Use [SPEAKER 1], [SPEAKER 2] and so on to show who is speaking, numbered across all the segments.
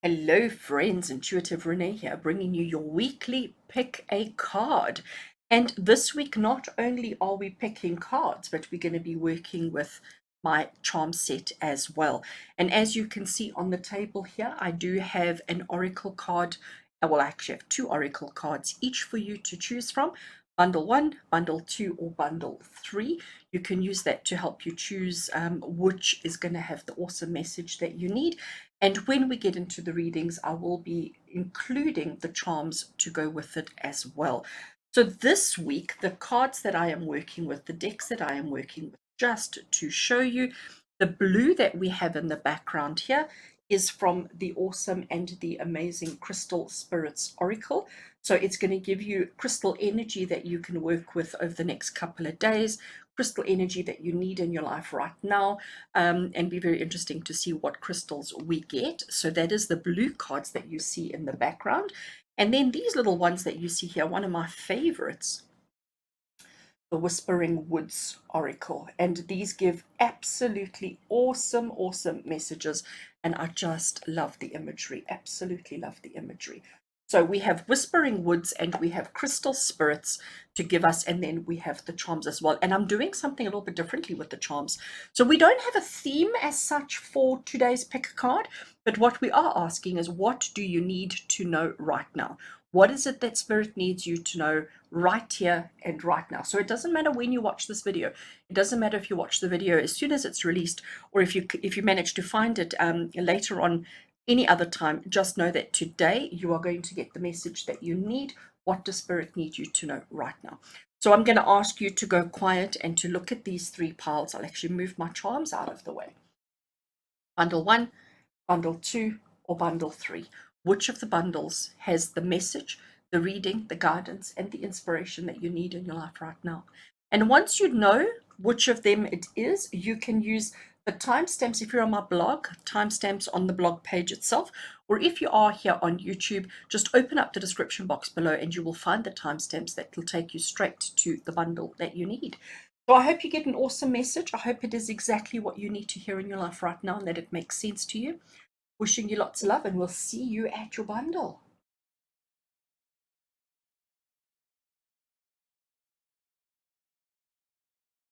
[SPEAKER 1] Hello friends, Intuitive Rene here, bringing you your weekly pick a card. And this week, not only are we picking cards, but we're going to be working with my charm set as well. And as you can see on the table here, I do have an oracle card. Well, I actually have two oracle cards, each for you to choose from. Bundle 1, Bundle 2, or Bundle 3. You can use that to help you choose which is going to have the awesome message that you need. And when we get into the readings, I will be including the charms to go with it as well. So this week, the cards that I am working with, the decks that I am working with, just to show you, the blue that we have in the background here is from the awesome and the amazing Crystal Spirits Oracle. So it's going to give you crystal energy that you can work with over the next couple of days, crystal energy that you need in your life right now, and be very interesting to see what crystals we get. So that is the blue cards that you see in the background. And then these little ones that you see here, one of my favorites, the Whispering Woods Oracle. And these give absolutely awesome messages. And I just love the imagery, absolutely love the imagery. So we have Whispering Woods and we have Crystal Spirits to give us, and then we have the charms as well. And I'm doing something a little bit differently with the charms. So we don't have a theme as such for today's pick a card, but what we are asking is, what do you need to know right now? What is it that Spirit needs you to know right here and right now? So it doesn't matter when you watch this video. It doesn't matter if you watch the video as soon as it's released, or if you manage to find it later on any other time. Just know that today you are going to get the message that you need. What does Spirit need you to know right now? So I'm going to ask you to go quiet and to look at these three piles. I'll actually move my charms out of the way. Bundle 1, Bundle 2, or Bundle 3. Which of the bundles has the message, the reading, the guidance, and the inspiration that you need in your life right now? And once you know which of them it is, you can use the timestamps. If you're on my blog, timestamps on the blog page itself, or if you are here on YouTube, just open up the description box below and you will find the timestamps that will take you straight to the bundle that you need. So I hope you get an awesome message. I hope it is exactly what you need to hear in your life right now and that it makes sense to you. Wishing you lots of love, and we'll see you at your bundle.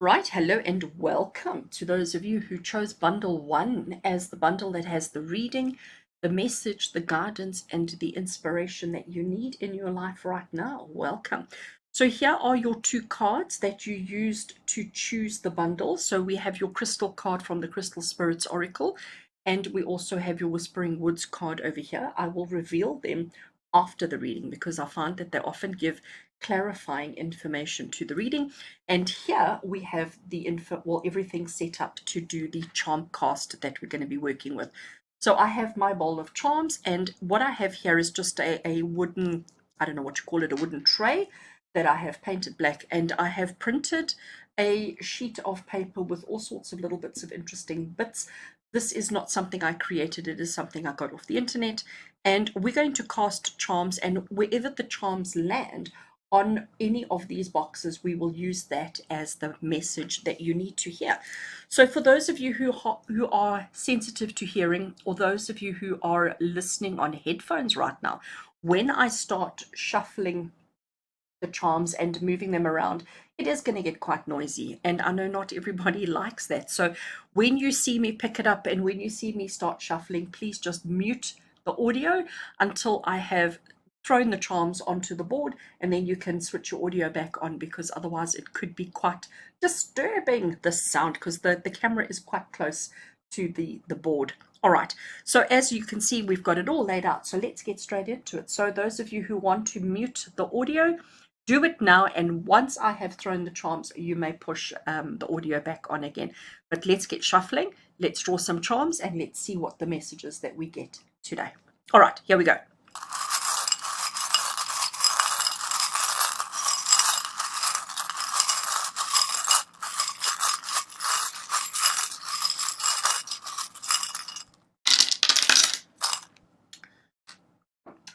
[SPEAKER 1] Right, hello and welcome to those of you who chose Bundle 1 as the bundle that has the reading, the message, the guidance, and the inspiration that you need in your life right now. Welcome. So here are your two cards that you used to choose the bundle. So we have your crystal card from the Crystal Spirits Oracle, and we also have your Whispering Woods card over here. I will reveal them after the reading because I find that they often give clarifying information to the reading. And here we have the info, well, everything set up to do the charm cast that we're going to be working with. So I have my bowl of charms, and what I have here is just a wooden, I don't know what you call it, a wooden tray that I have painted black, and I have printed a sheet of paper with all sorts of little bits of interesting bits. This is not something I created, it is something I got off the internet, and we're going to cast charms, and wherever the charms land on any of these boxes, we will use that as the message that you need to hear. So for those of you who are sensitive to hearing, or those of you who are listening on headphones right now, when I start shuffling the charms and moving them around, it is going to get quite noisy, and I know not everybody likes that. So when you see me pick it up and when you see me start shuffling, please just mute the audio until I have thrown the charms onto the board, and then you can switch your audio back on, because otherwise it could be quite disturbing, the sound, because the camera is quite close to the board. All right, so as you can see, we've got it all laid out, so let's get straight into it. So those of you who want to mute the audio, do it now, and once I have thrown the charms, you may push the audio back on again. But let's get shuffling, let's draw some charms, and let's see what the messages that we get today. All right, here we go.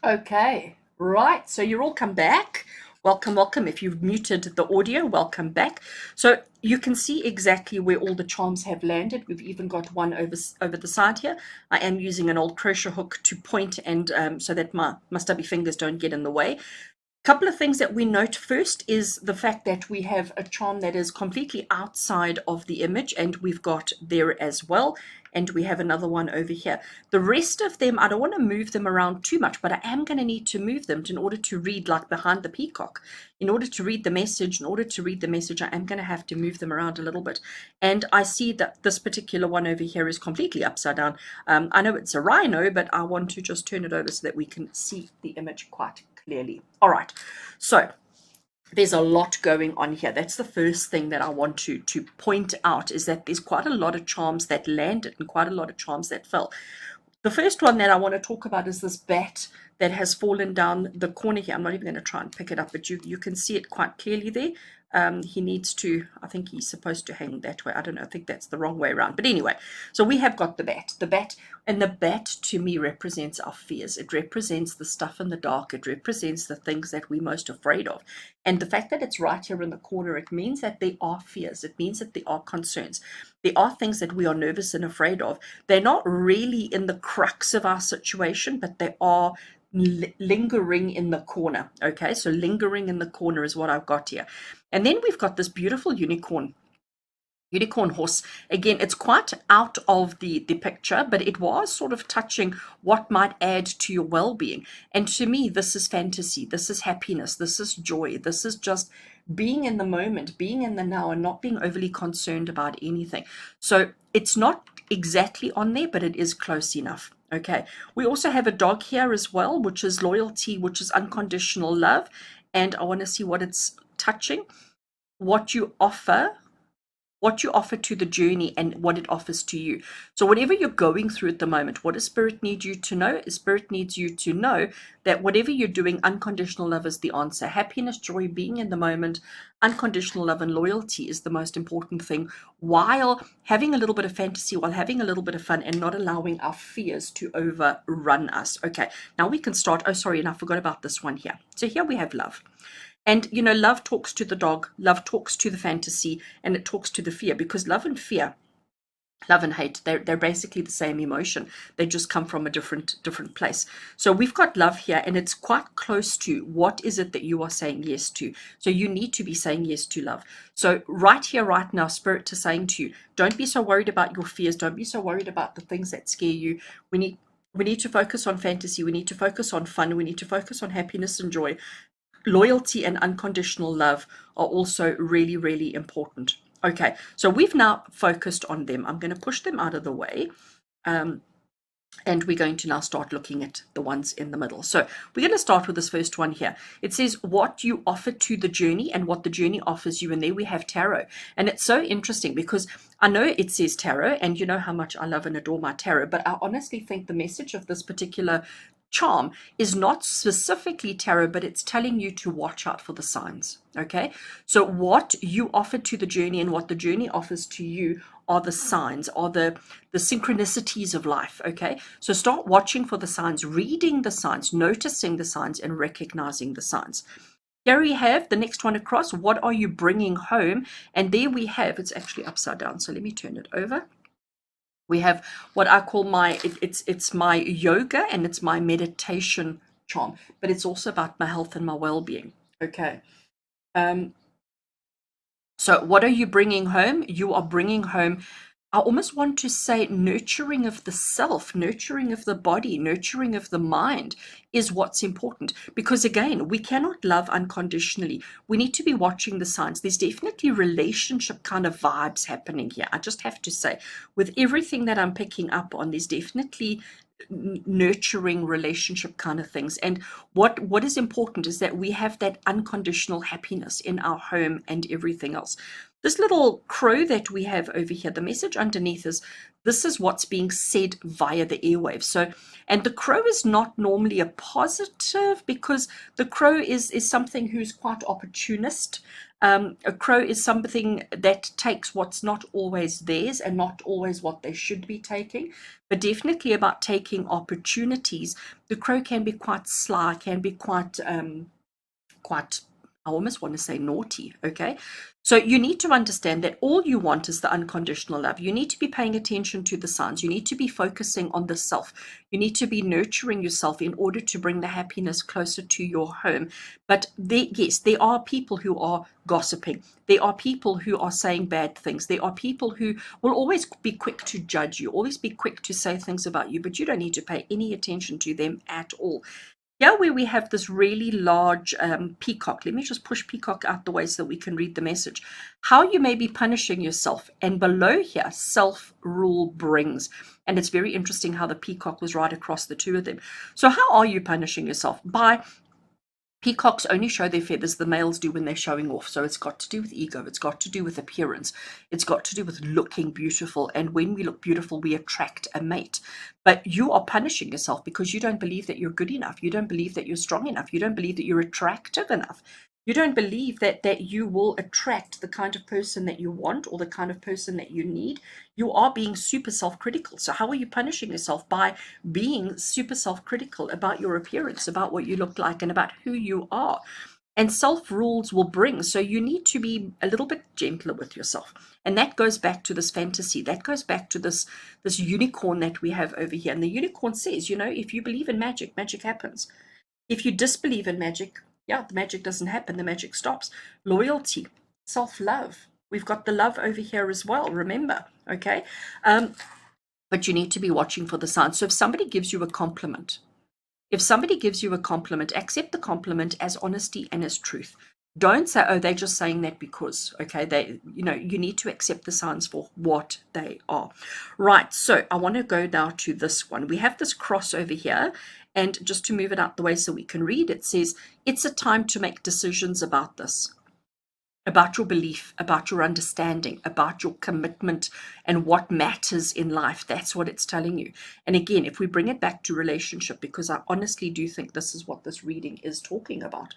[SPEAKER 1] Okay, right, so you're all come back. Welcome, welcome. If you've muted the audio, welcome back. So you can see exactly where all the charms have landed. We've even got one over the side here. I am using an old crochet hook to point and so that my stubby fingers don't get in the way. Couple of things that we note first is the fact that we have a charm that is completely outside of the image, and we've got there as well, and we have another one over here. The rest of them, I don't want to move them around too much, but I am going to need to move them in order to read, like behind the peacock. In order to read the message, I am going to have to move them around a little bit. And I see that this particular one over here is completely upside down. I know it's a rhino, but I want to just turn it over so that we can see the image quite clearly. All right, so there's a lot going on here. That's the first thing that I want to point out, is that there's quite a lot of charms that landed and quite a lot of charms that fell. The first one that I want to talk about is this bat that has fallen down the corner here. I'm not even going to try and pick it up, but you can see it quite clearly there. He needs to, I think he's supposed to hang that way. I don't know, I think that's the wrong way around. But anyway, so we have got the bat. And the bat to me represents our fears. It represents the stuff in the dark. It represents the things that we're most afraid of. And the fact that it's right here in the corner, it means that there are fears. It means that there are concerns. There are things that we are nervous and afraid of. They're not really in the crux of our situation, but they are lingering in the corner. Okay, so lingering in the corner is what I've got here. And then we've got this beautiful unicorn horse. Again, it's quite out of the picture, but it was sort of touching what might add to your well-being. And to me, this is fantasy, this is happiness, this is joy, this is just being in the moment, being in the now, and not being overly concerned about anything. So it's not exactly on there, but it is close enough. Okay, we also have a dog here as well, which is loyalty, which is unconditional love. And I want to see what it's touching, what you offer to the journey, and what it offers to you. So whatever you're going through at the moment, what does Spirit need you to know? Spirit needs you to know that whatever you're doing, unconditional love is the answer. Happiness, joy, being in the moment, unconditional love and loyalty is the most important thing, while having a little bit of fantasy, while having a little bit of fun, and not allowing our fears to overrun us. Okay, now we can start. Oh, sorry, and I forgot about this one here. So here we have love. And, you know, love talks to the dog, love talks to the fantasy, and it talks to the fear, because love and fear, love and hate, they're basically the same emotion. They just come from a different place. So we've got love here, and it's quite close to what is it that you are saying yes to. So you need to be saying yes to love. So right here, right now, Spirit is saying to you, don't be so worried about your fears. Don't be so worried about the things that scare you. We need to focus on fantasy. We need to focus on fun. We need to focus on happiness and joy. Loyalty and unconditional love are also really, really important. Okay, so we've now focused on them. I'm going to push them out of the way. And we're going to now start looking at the ones in the middle. So we're going to start with this first one here. It says what you offer to the journey and what the journey offers you. And there we have tarot. And it's so interesting because I know it says tarot, and you know how much I love and adore my tarot, but I honestly think the message of this particular charm is not specifically tarot, but it's telling you to watch out for the signs. Okay, so what you offer to the journey and what the journey offers to you are the signs, are the synchronicities of life. Okay, so start watching for the signs, reading the signs, noticing the signs, and recognizing the signs. Here we have the next one across. What are you bringing home? And there we have, it's actually upside down, so let me turn it over. We have what I call it's my yoga and it's my meditation charm, but it's also about my health and my well-being. Okay. So what are you bringing home? You are bringing home, I almost want to say, nurturing of the self, nurturing of the body, nurturing of the mind is what's important. Because again, we cannot love unconditionally. We need to be watching the signs. There's definitely relationship kind of vibes happening here. I just have to say, with everything that I'm picking up on, there's definitely nurturing relationship kind of things. And what is important is that we have that unconditional happiness in our home and everything else. This little crow that we have over here, the message underneath is, this is what's being said via the airwaves. So, and the crow is not normally a positive, because the crow is something who's quite opportunist. A crow is something that takes what's not always theirs and not always what they should be taking, but definitely about taking opportunities. The crow can be quite sly, can be quite I almost want to say naughty, okay? So you need to understand that all you want is the unconditional love. You need to be paying attention to the signs. You need to be focusing on the self. You need to be nurturing yourself in order to bring the happiness closer to your home. But yes, there are people who are gossiping. There are people who are saying bad things. There are people who will always be quick to judge you, always be quick to say things about you, but you don't need to pay any attention to them at all. Here where we have this really large peacock, let me just push peacock out the way so that we can read the message. How you may be punishing yourself. And below here, self-rule brings. And it's very interesting how the peacock was right across the two of them. So how are you punishing yourself? By peacocks only show their feathers, the males do when they're showing off. So it's got to do with ego. It's got to do with appearance. It's got to do with looking beautiful. And when we look beautiful, we attract a mate. But you are punishing yourself because you don't believe that you're good enough. You don't believe that you're strong enough. You don't believe that you're attractive enough. You don't believe that you will attract the kind of person that you want or the kind of person that you need. You are being super self-critical. So how are you punishing yourself? By being super self-critical about your appearance, about what you look like, and about who you are. And self-rules will bring. So you need to be a little bit gentler with yourself. And that goes back to this fantasy. That goes back to this unicorn that we have over here. And the unicorn says, you know, if you believe in magic, magic happens. If you disbelieve in magic, yeah, the magic doesn't happen, the magic stops. Loyalty, self-love. We've got the love over here as well, remember, okay? But you need to be watching for the signs. So if somebody gives you a compliment, accept the compliment as honesty and as truth. Don't say, oh, they're just saying that because, okay, you need to accept the signs for what they are. Right, so I want to go now to this one. We have this cross over here. And just to move it out the way so we can read, it says, it's a time to make decisions about this, about your belief, about your understanding, about your commitment and what matters in life. That's what it's telling you. And again, if we bring it back to relationship, because I honestly do think this is what this reading is talking about.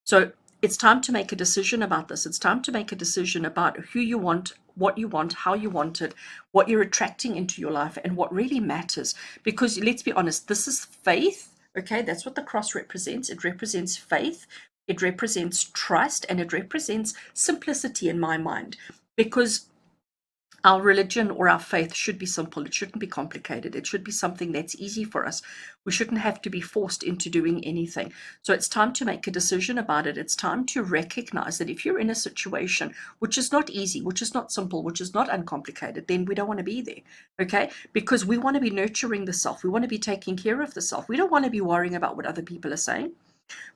[SPEAKER 1] So it's time to make a decision about this. It's time to make a decision about who you want, what you want, how you want it, what you're attracting into your life, and what really matters. Because let's be honest, this is faith, okay? That's what the cross represents. It represents faith, it represents trust, and it represents simplicity in my mind. Because our religion or our faith should be simple. It shouldn't be complicated. It should be something that's easy for us. We shouldn't have to be forced into doing anything. So it's time to make a decision about it. It's time to recognize that if you're in a situation which is not easy, which is not simple, which is not uncomplicated, then we don't want to be there, okay? Because we want to be nurturing the self. We want to be taking care of the self. We don't want to be worrying about what other people are saying.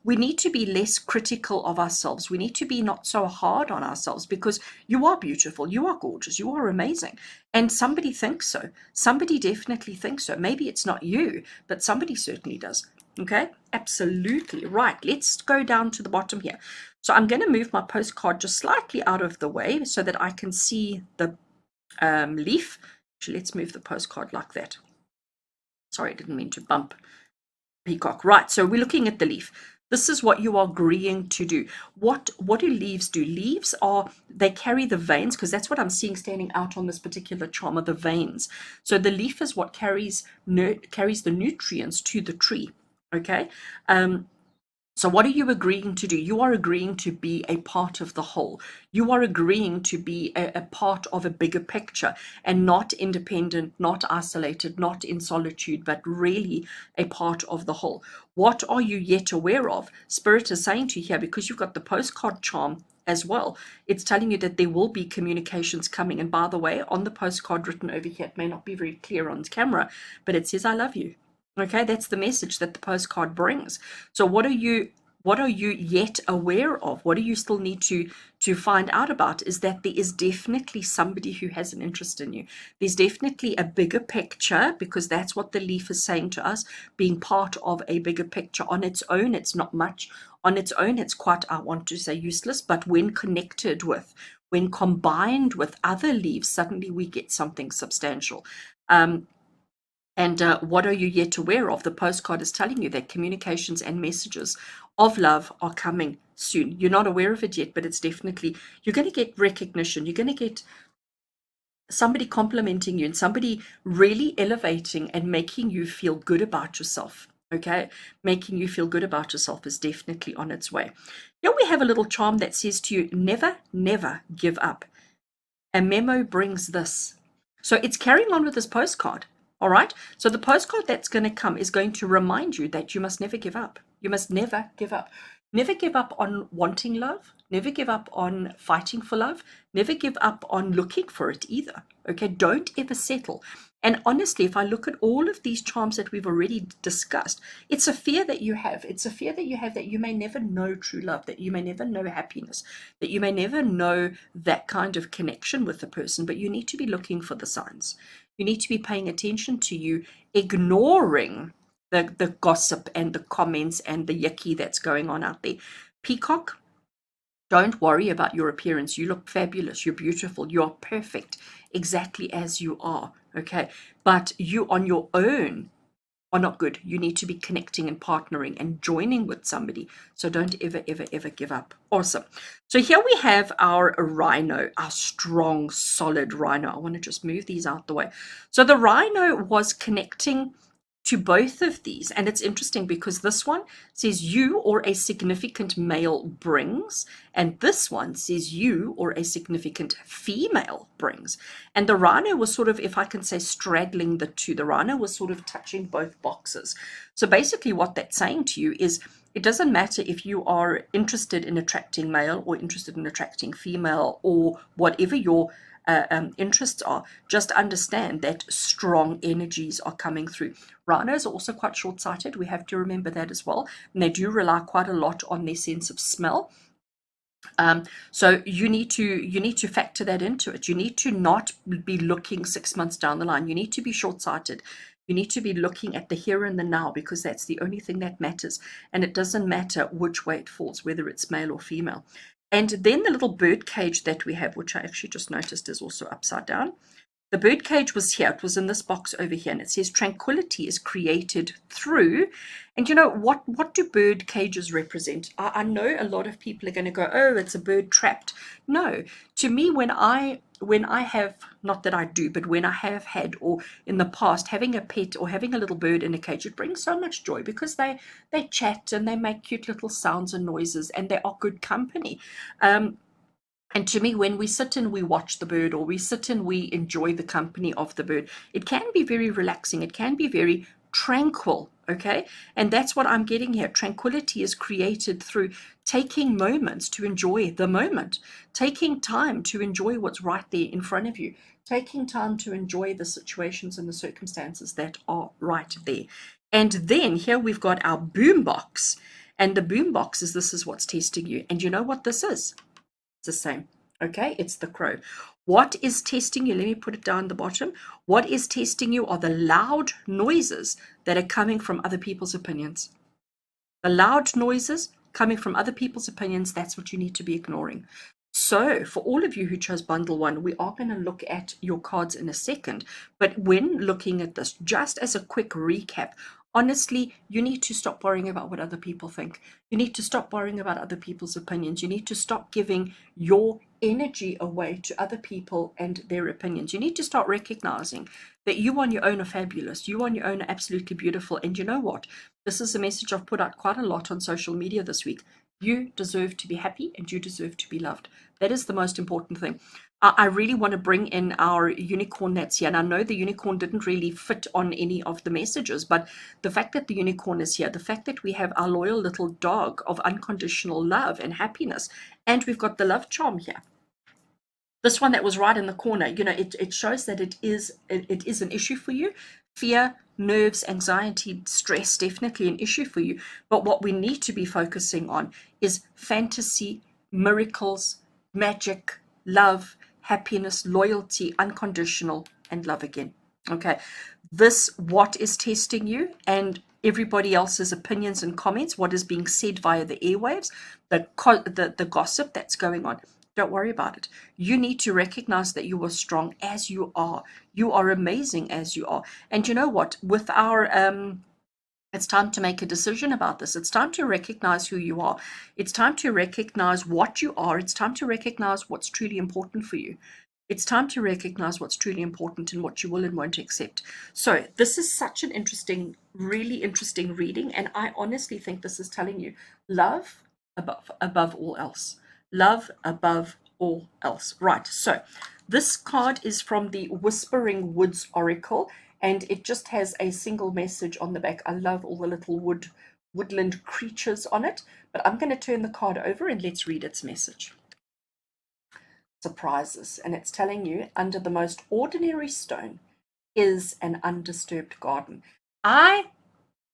[SPEAKER 1] We need to be less critical of ourselves. We need to be not so hard on ourselves, because you are beautiful, you are gorgeous, you are amazing. And somebody thinks so. Somebody definitely thinks so. Maybe it's not you, but somebody certainly does. Okay, absolutely. Right, let's go down to the bottom here. So I'm going to move my postcard just slightly out of the way so that I can see the leaf. Actually, let's move the postcard like that. Sorry, I didn't mean to bump peacock. Right, so we're looking at the leaf. This is what you are agreeing to do. What do leaves do? Leaves they carry the veins, because that's what I'm seeing standing out on this particular charm, are the veins. So the leaf is what carries the nutrients to the tree, okay? So what are you agreeing to do? You are agreeing to be a part of the whole. You are agreeing to be a part of a bigger picture, and not independent, not isolated, not in solitude, but really a part of the whole. What are you yet aware of? Spirit is saying to you here, because you've got the postcard charm as well, it's telling you that there will be communications coming. And by the way, on the postcard written over here, it may not be very clear on camera, but it says, I love you. Okay, that's the message that the postcard brings. So what are you yet aware of? What do you still need to find out about? Is that there is definitely somebody who has an interest in you. There's definitely a bigger picture, because that's what the leaf is saying to us, being part of a bigger picture. On its own, it's not much. On its own, it's quite, I want to say, useless, but when connected with, when combined with other leaves, suddenly we get something substantial. And what are you yet aware of? The postcard is telling you that communications and messages of love are coming soon. You're not aware of it yet, but it's definitely, you're going to get recognition. You're going to get somebody complimenting you, and somebody really elevating and making you feel good about yourself. Okay, making you feel good about yourself is definitely on its way. Here we have a little charm that says to you, never, never give up. A memo brings this. So it's carrying on with this postcard. All right. So the postcard that's going to come is going to remind you that you must never give up. You must never give up. Never give up on wanting love. Never give up on fighting for love. Never give up on looking for it either. Okay. Don't ever settle. And honestly, if I look at all of these charms that we've already discussed, it's a fear that you have. It's a fear that you have that you may never know true love, that you may never know happiness, that you may never know that kind of connection with the person, but you need to be looking for the signs. You need to be paying attention to you, ignoring the gossip and the comments and the yucky that's going on out there. Peacock, don't worry about your appearance. You look fabulous. You're beautiful. You're perfect exactly as you are. Okay. But you on your own are not good. You need to be connecting and partnering and joining with somebody. So don't ever, ever, ever give up. Awesome. So here we have our rhino, our strong, solid rhino. I want to just move these out the way. So the rhino was connecting to both of these. And it's interesting because this one says you or a significant male brings, and this one says you or a significant female brings. And the rhino was sort of, if I can say, straddling the two. The rhino was sort of touching both boxes. So basically what that's saying to you is it doesn't matter if you are interested in attracting male or interested in attracting female or whatever your interests are, just understand that strong energies are coming through. Rhinos are also quite short-sighted. We have to remember that as well. And they do rely quite a lot on their sense of smell. So you need to factor that into it. You need to not be looking 6 months down the line. You need to be short-sighted. You need to be looking at the here and the now, because that's the only thing that matters. And it doesn't matter which way it falls, whether it's male or female. And then the little bird cage that we have, which I actually just noticed is also upside down. The bird cage was here. It was in this box over here, and it says tranquility is created through. And you know, what do bird cages represent? I know a lot of people are going to go, oh, it's a bird trapped. No, to me, when I have, not that I do, but when I have had, or in the past, having a pet or having a little bird in a cage, it brings so much joy because they chat and they make cute little sounds and noises, and they are good company. And to me, when we sit and we watch the bird, or we sit and we enjoy the company of the bird, it can be very relaxing. It can be very tranquil. Okay. And that's what I'm getting here. Tranquility is created through taking moments to enjoy the moment, taking time to enjoy what's right there in front of you, taking time to enjoy the situations and the circumstances that are right there. And then here we've got our boombox. And the boombox is, this is what's testing you. And you know what this is? It's the same. Okay, it's the crow. What is testing you? Let me put it down the bottom. What is testing you are the loud noises that are coming from other people's opinions. The loud noises coming from other people's opinions, that's what you need to be ignoring. So for all of you who chose bundle one, we are going to look at your cards in a second. But when looking at this, just as a quick recap, honestly, you need to stop worrying about what other people think. You need to stop worrying about other people's opinions. You need to stop giving your energy away to other people and their opinions. You need to start recognizing that you on your own are fabulous. You on your own are absolutely beautiful. And you know what? This is a message I've put out quite a lot on social media this week. You deserve to be happy and you deserve to be loved. That is the most important thing. I really want to bring in our unicorn that's here. And I know the unicorn didn't really fit on any of the messages, but the fact that the unicorn is here, the fact that we have our loyal little dog of unconditional love and happiness, and we've got the love charm here. This one that was right in the corner, you know, it shows that it is an issue for you. Fear, nerves, anxiety, stress, definitely an issue for you. But what we need to be focusing on is fantasy, miracles, magic, love, happiness, loyalty, unconditional, and love again. Okay, this what is testing you, and everybody else's opinions and comments, what is being said via the airwaves, the gossip that's going on. Don't worry about it. You need to recognize that you are strong as you are. You are amazing as you are. And you know what? With our it's time to make a decision about this. It's time to recognize who you are. It's time to recognize what you are. It's time to recognize what's truly important for you. It's time to recognize what's truly important and what you will and won't accept. So this is such an interesting, really interesting reading. And I honestly think this is telling you love, above all else. Love above all else. Right, so this card is from the Whispering Woods Oracle, and it just has a single message on the back. I love all the little woodland creatures on it, but I'm going to turn the card over and let's read its message. Surprises, and it's telling you, under the most ordinary stone is an undisturbed garden. I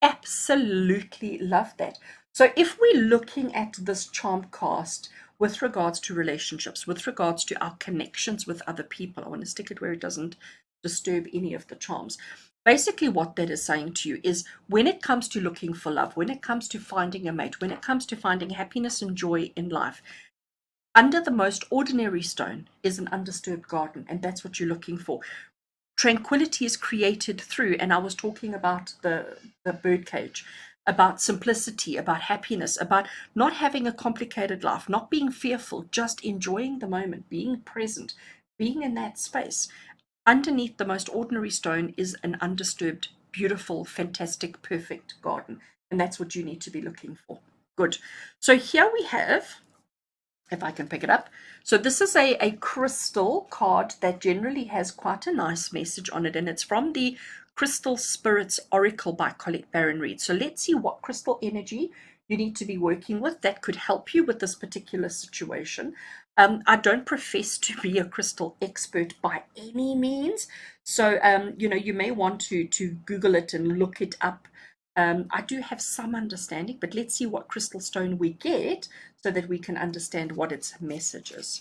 [SPEAKER 1] absolutely love that. So if we're looking at this charm cast with regards to relationships, with regards to our connections with other people, I want to stick it where it doesn't disturb any of the charms. Basically, what that is saying to you is when it comes to looking for love, when it comes to finding a mate, when it comes to finding happiness and joy in life, under the most ordinary stone is an undisturbed garden, and that's what you're looking for. Tranquility is created through, and I was talking about the birdcage, about simplicity, about happiness, about not having a complicated life, not being fearful, just enjoying the moment, being present, being in that space. Underneath the most ordinary stone is an undisturbed, beautiful, fantastic, perfect garden, and that's what you need to be looking for. Good. So here we have, if I can pick it up. So this is a crystal card that generally has quite a nice message on it, and it's from the Crystal Spirits Oracle by Colette Baron Reid. So let's see what crystal energy you need to be working with that could help you with this particular situation. I don't profess to be a crystal expert by any means, so you may want to Google it and look it up. I do have some understanding, but let's see what crystal stone we get so that we can understand what its message is.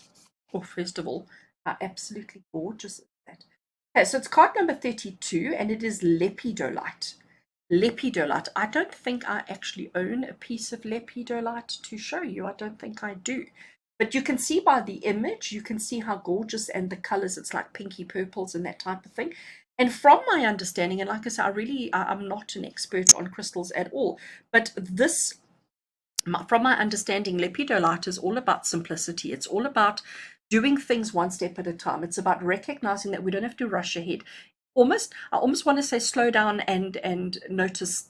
[SPEAKER 1] Oh, first of all, how absolutely gorgeous is that? Okay, so it's card number 32, and it is lepidolite. Lepidolite. I don't think I actually own a piece of lepidolite to show you. I don't think I do. But you can see by the image, you can see how gorgeous, and the colors, it's like pinky purples and that type of thing. And from my understanding, and like I said, I'm not an expert on crystals at all, but this, from my understanding, lepidolite is all about simplicity. It's all about doing things one step at a time. It's about recognizing that we don't have to rush ahead. I almost want to say slow down and notice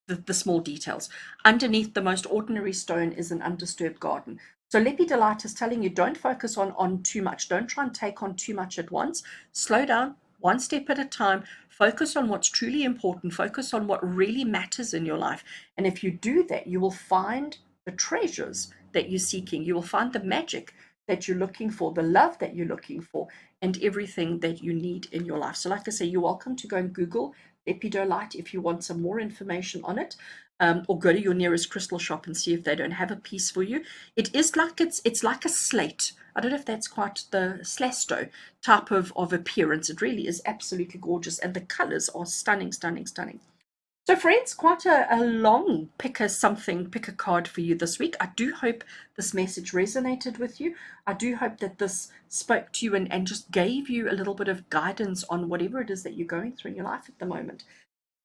[SPEAKER 1] the small details. Underneath the most ordinary stone is an undisturbed garden. So lepidolite is telling you, don't focus on too much. Don't try and take on too much at once. Slow down, one step at a time. Focus on what's truly important. Focus on what really matters in your life. And if you do that, you will find the treasures that you're seeking. You will find the magic that you're looking for, the love that you're looking for, and everything that you need in your life. So like I say, you're welcome to go and Google lepidolite if you want some more information on it, or go to your nearest crystal shop and see if they don't have a piece for you. It is like it's like a slate. I don't know if that's quite the slasto type of appearance. It really is absolutely gorgeous, and the colors are stunning, stunning, stunning. So friends, quite a long pick a card for you this week. I do hope this message resonated with you. I do hope that this spoke to you and just gave you a little bit of guidance on whatever it is that you're going through in your life at the moment.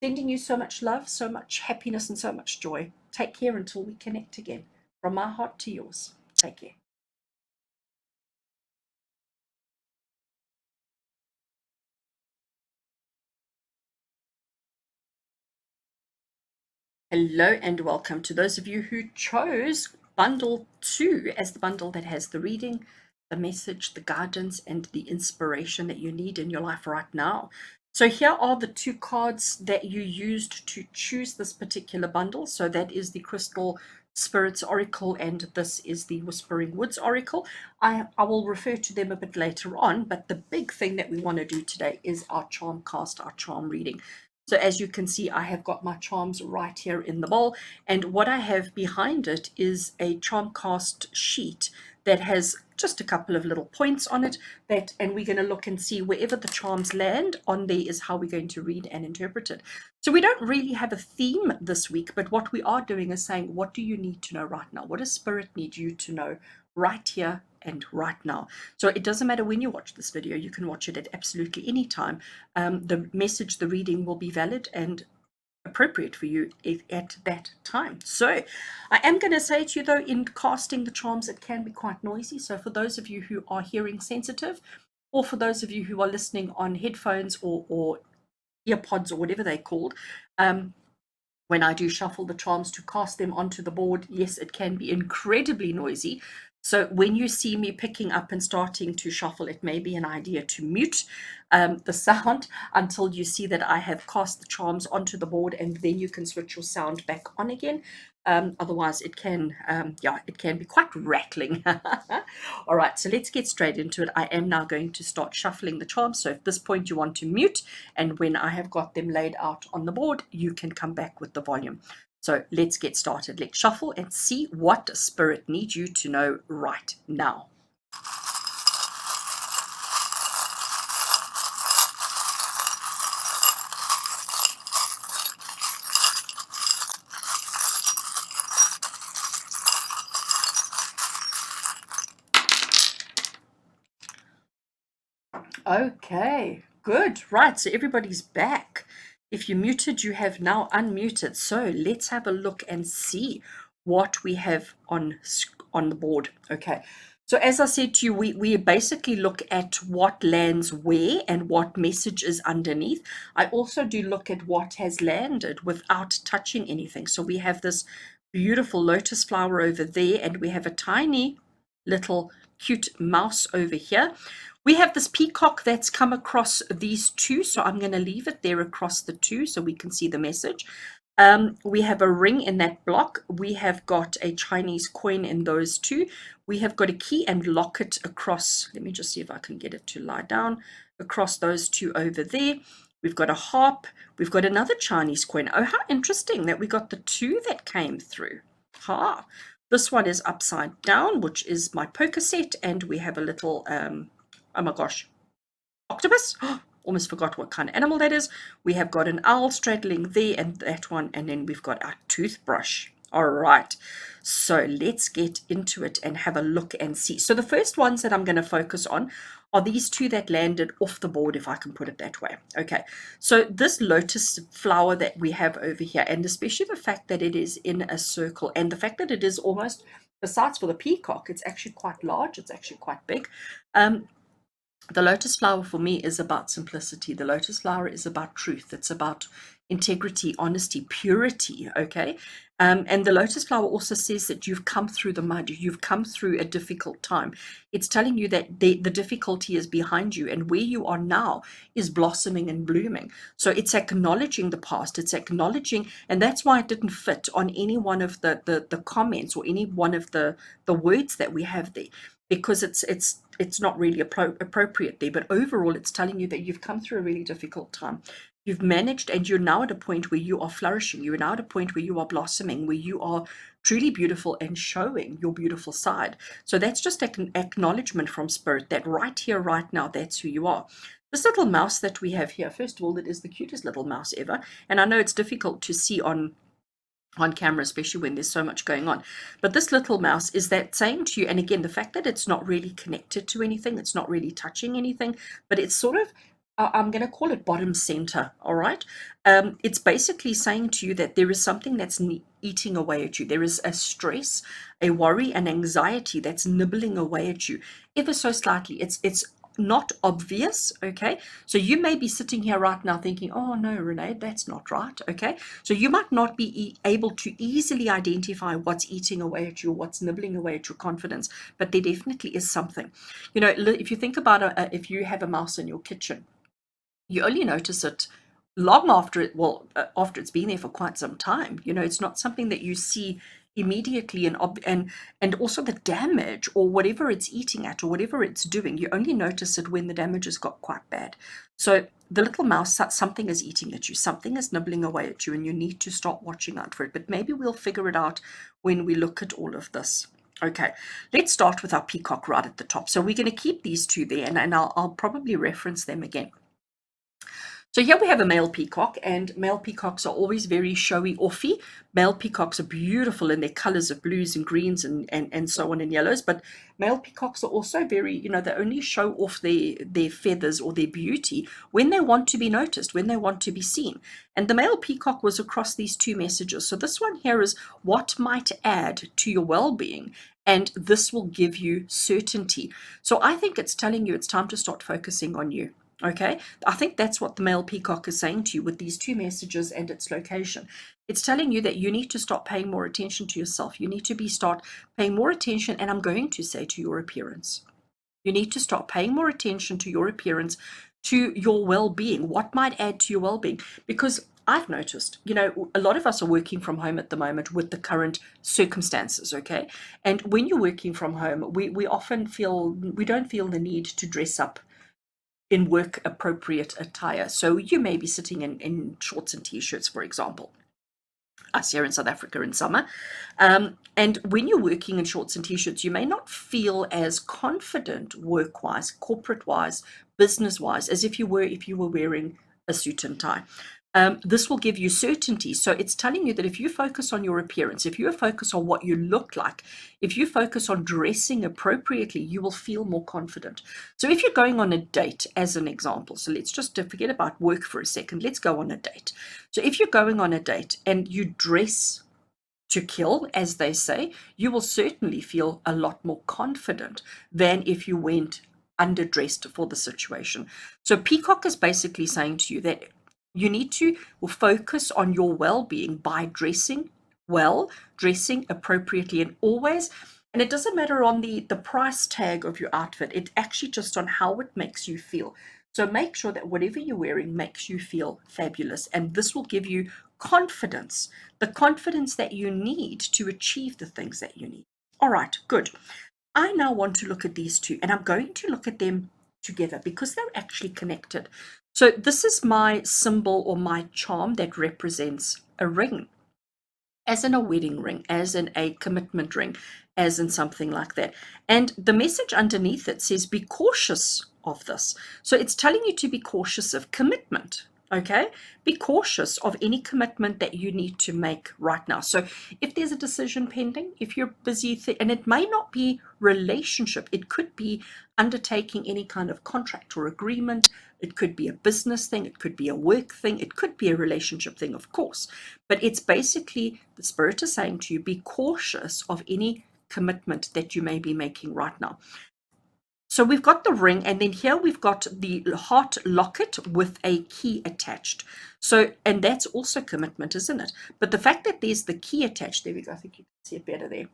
[SPEAKER 1] Sending you so much love, so much happiness, and so much joy. Take care until we connect again. From my heart to yours. Take care. Hello and welcome to those of you who chose bundle 2 as the bundle that has the reading, the message, the guidance, and the inspiration that you need in your life right now. So here are the 2 cards that you used to choose this particular bundle. So that is the Crystal Spirits Oracle, and this is the Whispering Woods Oracle. I will refer to them a bit later on, but the big thing that we want to do today is our charm cast, our charm reading. So as you can see, I have got my charms right here in the bowl, and what I have behind it is a charm cast sheet that has just a couple of little points on it, and we're going to look and see wherever the charms land on there is how we're going to read and interpret it. So we don't really have a theme this week, but what we are doing is saying, what do you need to know right now? What does Spirit need you to know right here and right now? So it doesn't matter when you watch this video, you can watch it at absolutely any time. The message, the reading will be valid and appropriate for you at that time. So I am going to say to you though, in casting the charms, it can be quite noisy. So for those of you who are hearing sensitive, or for those of you who are listening on headphones or earpods or whatever they're called, when I do shuffle the charms to cast them onto the board, yes, it can be incredibly noisy. So when you see me picking up and starting to shuffle, it may be an idea to mute the sound until you see that I have cast the charms onto the board, and then you can switch your sound back on again. Otherwise, it can, yeah, it can be quite rattling. All right, so let's get straight into it. I am now going to start shuffling the charms. So at this point, you want to mute, and when I have got them laid out on the board, you can come back with the volume. So let's get started. Let's shuffle and see what spirit needs you to know right now. Okay, good. Right, so everybody's back. If you muted, you have now unmuted. So let's have a look and see what we have on the board. Okay, so as I said to you, we basically look at what lands where and what message is underneath. I also do look at what has landed without touching anything. So we have this beautiful lotus flower over there, and we have a tiny little cute mouse over here. We have this peacock that's come across these two, so I'm going to leave it there across the two so we can see the message. We have a ring in that block. We have got a Chinese coin in those two. We have got a key and locket across. Let me just see if I can get it to lie down across those two over there. We've got a harp. We've got another Chinese coin. Oh, how interesting that we got the two that came through. Ha! This one is upside down, which is my poker set, and we have a little oh my gosh, octopus. Almost forgot what kind of animal that is. We have got an owl straddling there and that one, and then we've got our toothbrush. All right, so let's get into it and have a look and see. So the first ones that I'm going to focus on are these two that landed off the board, if I can put it that way. Okay, so this lotus flower that we have over here, and especially the fact that it is in a circle, and the fact that it is almost, besides for the peacock, it's actually quite large, it's actually quite big. The lotus flower for me is about simplicity. The lotus flower is about truth. It's about integrity, honesty, purity. Okay. And the lotus flower also says that you've come through the mud, you've come through a difficult time. It's telling you that the difficulty is behind you, and where you are now is blossoming and blooming. So it's acknowledging the past, it's acknowledging, and that's why it didn't fit on any one of the comments or any one of the words that we have there, because it's not really appropriate there. But overall, it's telling you that you've come through a really difficult time. You've managed, and you're now at a point where you are flourishing. You're now at a point where you are blossoming, where you are truly beautiful and showing your beautiful side. So that's just an acknowledgement from spirit that right here, right now, that's who you are. This little mouse that we have here, first of all, it is the cutest little mouse ever. And I know it's difficult to see on camera, especially when there's so much going on. But this little mouse is that saying to you, and again, the fact that it's not really connected to anything, it's not really touching anything, but it's sort of, I'm going to call it bottom center, all right? It's basically saying to you that there is something that's eating away at you. There is a stress, a worry, an anxiety that's nibbling away at you ever so slightly. It's not obvious, okay? So you may be sitting here right now thinking, oh no, Rene, that's not right, okay? So you might not be able to easily identify what's eating away at you, what's nibbling away at your confidence, but there definitely is something. You know, if you think about if you have a mouse in your kitchen, you only notice it long after it, well, after it's been there for quite some time. You know, it's not something that you see immediately, and also the damage or whatever it's eating at or whatever it's doing, you only notice it when the damage has got quite bad. So the little mouse, something is eating at you, something is nibbling away at you, and you need to start watching out for it. But maybe we'll figure it out when we look at all of this. Okay, let's start with our peacock right at the top. So we're going to keep these two there, and I'll probably reference them again. So here we have a male peacock, and male peacocks are always very showy, offy. Male peacocks are beautiful in their colors of blues and greens and so on, and yellows. But male peacocks are also very, you know, they only show off their feathers or their beauty when they want to be noticed, when they want to be seen. And the male peacock was across these two messages. So this one here is what might add to your well-being, and this will give you certainty. So I think it's telling you it's time to start focusing on you. Okay, I think that's what the male peacock is saying to you with these two messages and its location. It's telling you that you need to start paying more attention to yourself. You need to start paying more attention, and I'm going to say to your appearance. You need to start paying more attention to your appearance, to your well-being, what might add to your well-being. Because I've noticed, a lot of us are working from home at the moment with the current circumstances, okay? And when you're working from home, we often feel, we don't feel the need to dress up in work appropriate attire. So you may be sitting in shorts and t-shirts, for example, us here in South Africa in summer. And when you're working in shorts and t-shirts, you may not feel as confident work-wise, corporate-wise, business-wise, as if you were wearing a suit and tie. This will give you certainty. So it's telling you that if you focus on your appearance, if you focus on what you look like, if you focus on dressing appropriately, you will feel more confident. So if you're going on a date, as an example, so let's just forget about work for a second. Let's go on a date. So if you're going on a date and you dress to kill, as they say, you will certainly feel a lot more confident than if you went underdressed for the situation. So Peacock is basically saying to you that you need to focus on your well-being by dressing well, dressing appropriately, and always, and it doesn't matter on the price tag of your outfit, it's actually just on how it makes you feel. So make sure that whatever you're wearing makes you feel fabulous, and this will give you confidence, the confidence that you need to achieve the things that you need. All right, good. I now want to look at these two, and I'm going to look at them together because they're actually connected. So this is my symbol or my charm that represents a ring, as in a wedding ring, as in a commitment ring, as in something like that. And the message underneath it says, be cautious of this. So it's telling you to be cautious of commitment. Okay, be cautious of any commitment that you need to make right now. So if there's a decision pending, if you're busy, and it may not be relationship, it could be undertaking any kind of contract or agreement. It could be a business thing, it could be a work thing, it could be a relationship thing, of course. But it's basically the Spirit is saying to you, be cautious of any commitment that you may be making right now. So we've got the ring, and then here we've got the heart locket with a key attached. So, and that's also commitment, isn't it? But the fact that there's the key attached, there we go, I think you can see it better there,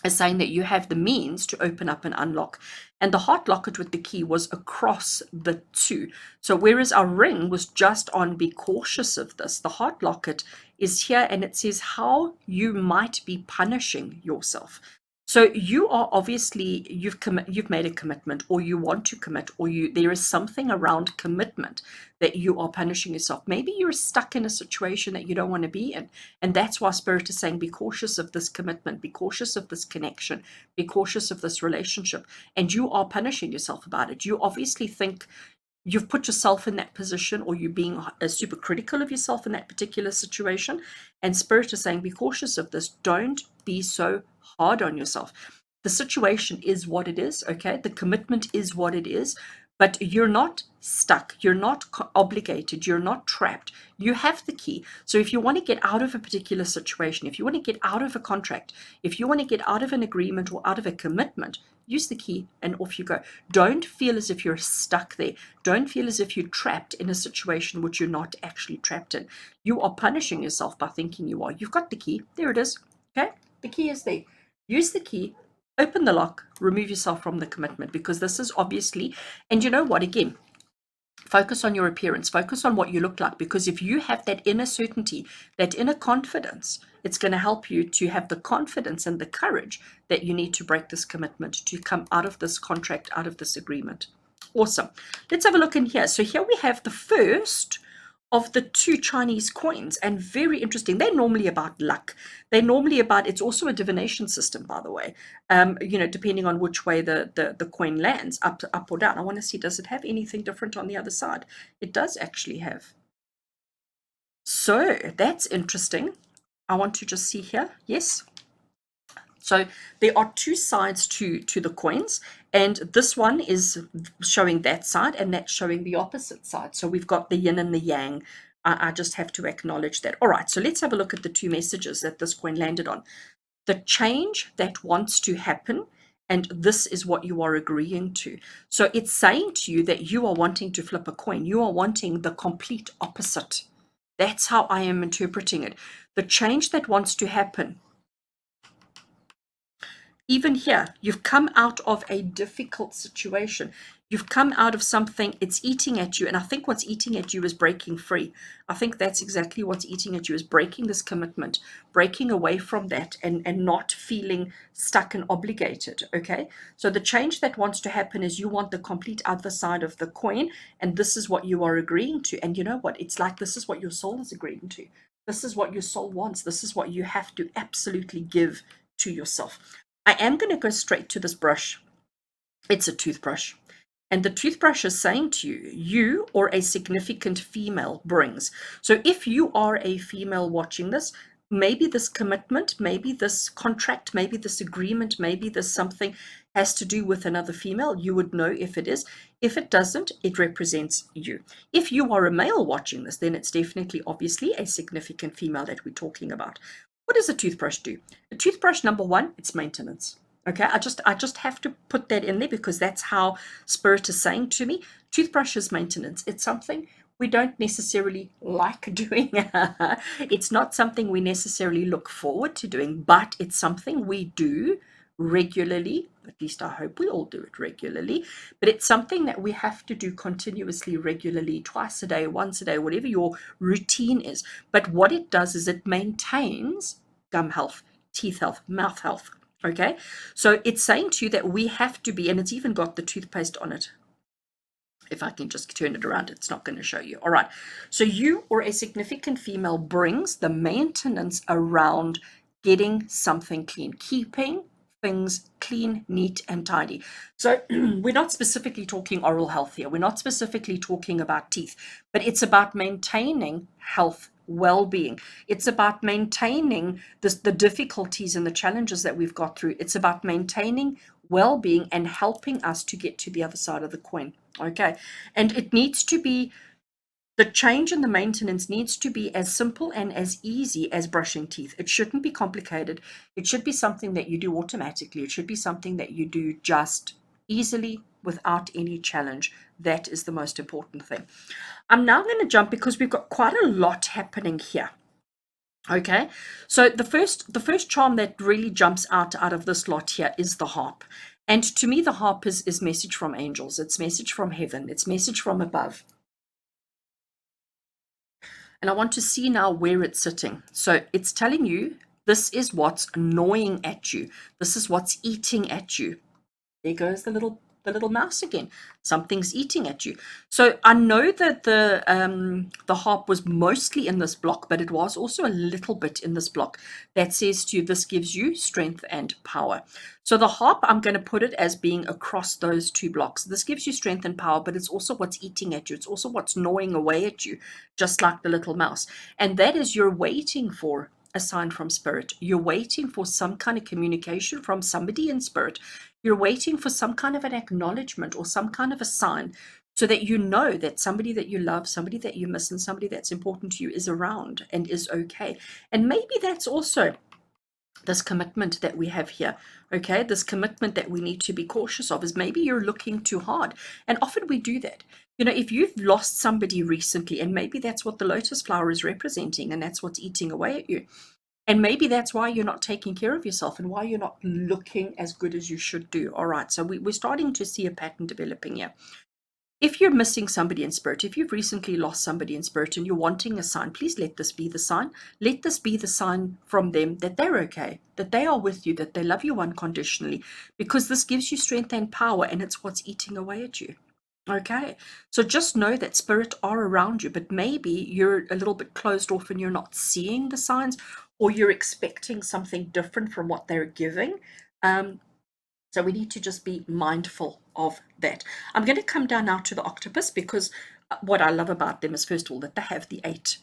[SPEAKER 1] is saying that you have the means to open up and unlock. And the heart locket with the key was across the two. So whereas our ring was just on be cautious of this, the heart locket is here, and it says how you might be punishing yourself. So you are obviously, you've made a commitment, or you want to commit, or there is something around commitment that you are punishing yourself. Maybe you're stuck in a situation that you don't want to be in, and that's why Spirit is saying be cautious of this commitment, be cautious of this connection, be cautious of this relationship, and you are punishing yourself about it. You obviously think you've put yourself in that position, or you're being super critical of yourself in that particular situation, and Spirit is saying be cautious of this. Don't be so hard on yourself. The situation is what it is, okay? The commitment is what it is, but you're not stuck, you're not obligated, you're not trapped. You have the key. So if you want to get out of a particular situation, if you want to get out of a contract, if you want to get out of an agreement or out of a commitment, use the key and off you go. Don't feel as if you're stuck there. Don't feel as if you're trapped in a situation which you're not actually trapped in. You are punishing yourself by thinking you are. You've got the key. There it is. Okay? The key is there. Use the key, open the lock, remove yourself from the commitment, because this is obviously, and you know what, again, focus on your appearance, focus on what you look like, because if you have that inner certainty, that inner confidence, it's going to help you to have the confidence and the courage that you need to break this commitment, to come out of this contract, out of this agreement. Awesome. Let's have a look in here. So here we have the first of the two Chinese coins, and very interesting. They're normally about luck. They're normally about, it's also a divination system, by the way, depending on which way the coin lands, up or down. I want to see, does it have anything different on the other side? It does actually have. So that's interesting. I want to just see here. Yes. So there are two sides to the coins, and this one is showing that side, and that's showing the opposite side. So we've got the yin and the yang. I just have to acknowledge that. All right, so let's have a look at the two messages that this coin landed on. The change that wants to happen And this is what you are agreeing to. So it's saying to you that you are wanting to flip a coin. You are wanting the complete opposite. That's how I am interpreting it. The change that wants to happen. Even here, you've come out of a difficult situation. You've come out of something, it's eating at you. And I think what's eating at you is breaking free. I think that's exactly what's eating at you, is breaking this commitment, breaking away from that, and not feeling stuck and obligated. Okay. So the change that wants to happen is you want the complete other side of the coin. And this is what you are agreeing to. And you know what? It's like this is what your soul is agreeing to. This is what your soul wants. This is what you have to absolutely give to yourself. I am going to go straight to this brush. It's a toothbrush. And the toothbrush is saying to you, you or a significant female brings. So if you are a female watching this, maybe this commitment, maybe this contract, maybe this agreement, maybe this something has to do with another female. You would know if it is. If it doesn't, it represents you. If you are a male watching this, then it's definitely, obviously, a significant female that we're talking about. What does a toothbrush do? A toothbrush, number one, it's maintenance. Okay, I just have to put that in there because that's how Spirit is saying to me. Toothbrush is maintenance. It's something we don't necessarily like doing. It's not something we necessarily look forward to doing, but it's something we do regularly. At least I hope we all do it regularly. But it's something that we have to do continuously, regularly, twice a day, once a day, whatever your routine is. But what it does is it maintains gum health, teeth health, mouth health. Okay, so it's saying to you that we have to be, and it's even got the toothpaste on it. If I can just turn it around, it's not going to show you. All right, so you or a significant female brings the maintenance around getting something clean, keeping things clean, neat, and tidy. So we're not specifically talking oral health here. We're not specifically talking about teeth, but it's about maintaining health, well-being. It's about maintaining the difficulties and the challenges that we've got through. It's about maintaining well-being and helping us to get to the other side of the coin. Okay, and it needs to be, the change in the maintenance needs to be as simple and as easy as brushing teeth. It shouldn't be complicated. It should be something that you do automatically. It should be something that you do just easily without any challenge. That is the most important thing. I'm now going to jump because we've got quite a lot happening here. Okay, so the first charm that really jumps out of this lot here is the harp. And to me, the harp is message from angels. It's message from heaven. It's message from above. And I want to see now where it's sitting. So it's telling you this is what's gnawing at you. This is what's eating at you. There goes the little mouse again. Something's eating at you. So I know that the harp was mostly in this block, but it was also a little bit in this block that says to you, this gives you strength and power. So the harp, I'm going to put it as being across those two blocks. This gives you strength and power, but it's also what's eating at you. It's also what's gnawing away at you, just like the little mouse. And that is, you're waiting for a sign from Spirit. You're waiting for some kind of communication from somebody in Spirit. You're waiting for some kind of an acknowledgement or some kind of a sign so that you know that somebody that you love, somebody that you miss, and somebody that's important to you is around and is okay. And maybe that's also this commitment that we have here. Okay, this commitment that we need to be cautious of is maybe you're looking too hard. And often we do that. You know, if you've lost somebody recently, and maybe that's what the lotus flower is representing, and that's what's eating away at you. And maybe that's why you're not taking care of yourself and why you're not looking as good as you should do. All right, so we're starting to see a pattern developing here. If you're missing somebody in Spirit, if you've recently lost somebody in Spirit and you're wanting a sign, please let this be the sign. Let this be the sign from them that they're okay, that they are with you, that they love you unconditionally, because this gives you strength and power, and it's what's eating away at you. Okay, so just know that Spirit are around you, but maybe you're a little bit closed off and you're not seeing the signs, or you're expecting something different from what they're giving. So we need to just be mindful of that. I'm going to come down now to the octopus, because what I love about them is, first of all, that they have the eight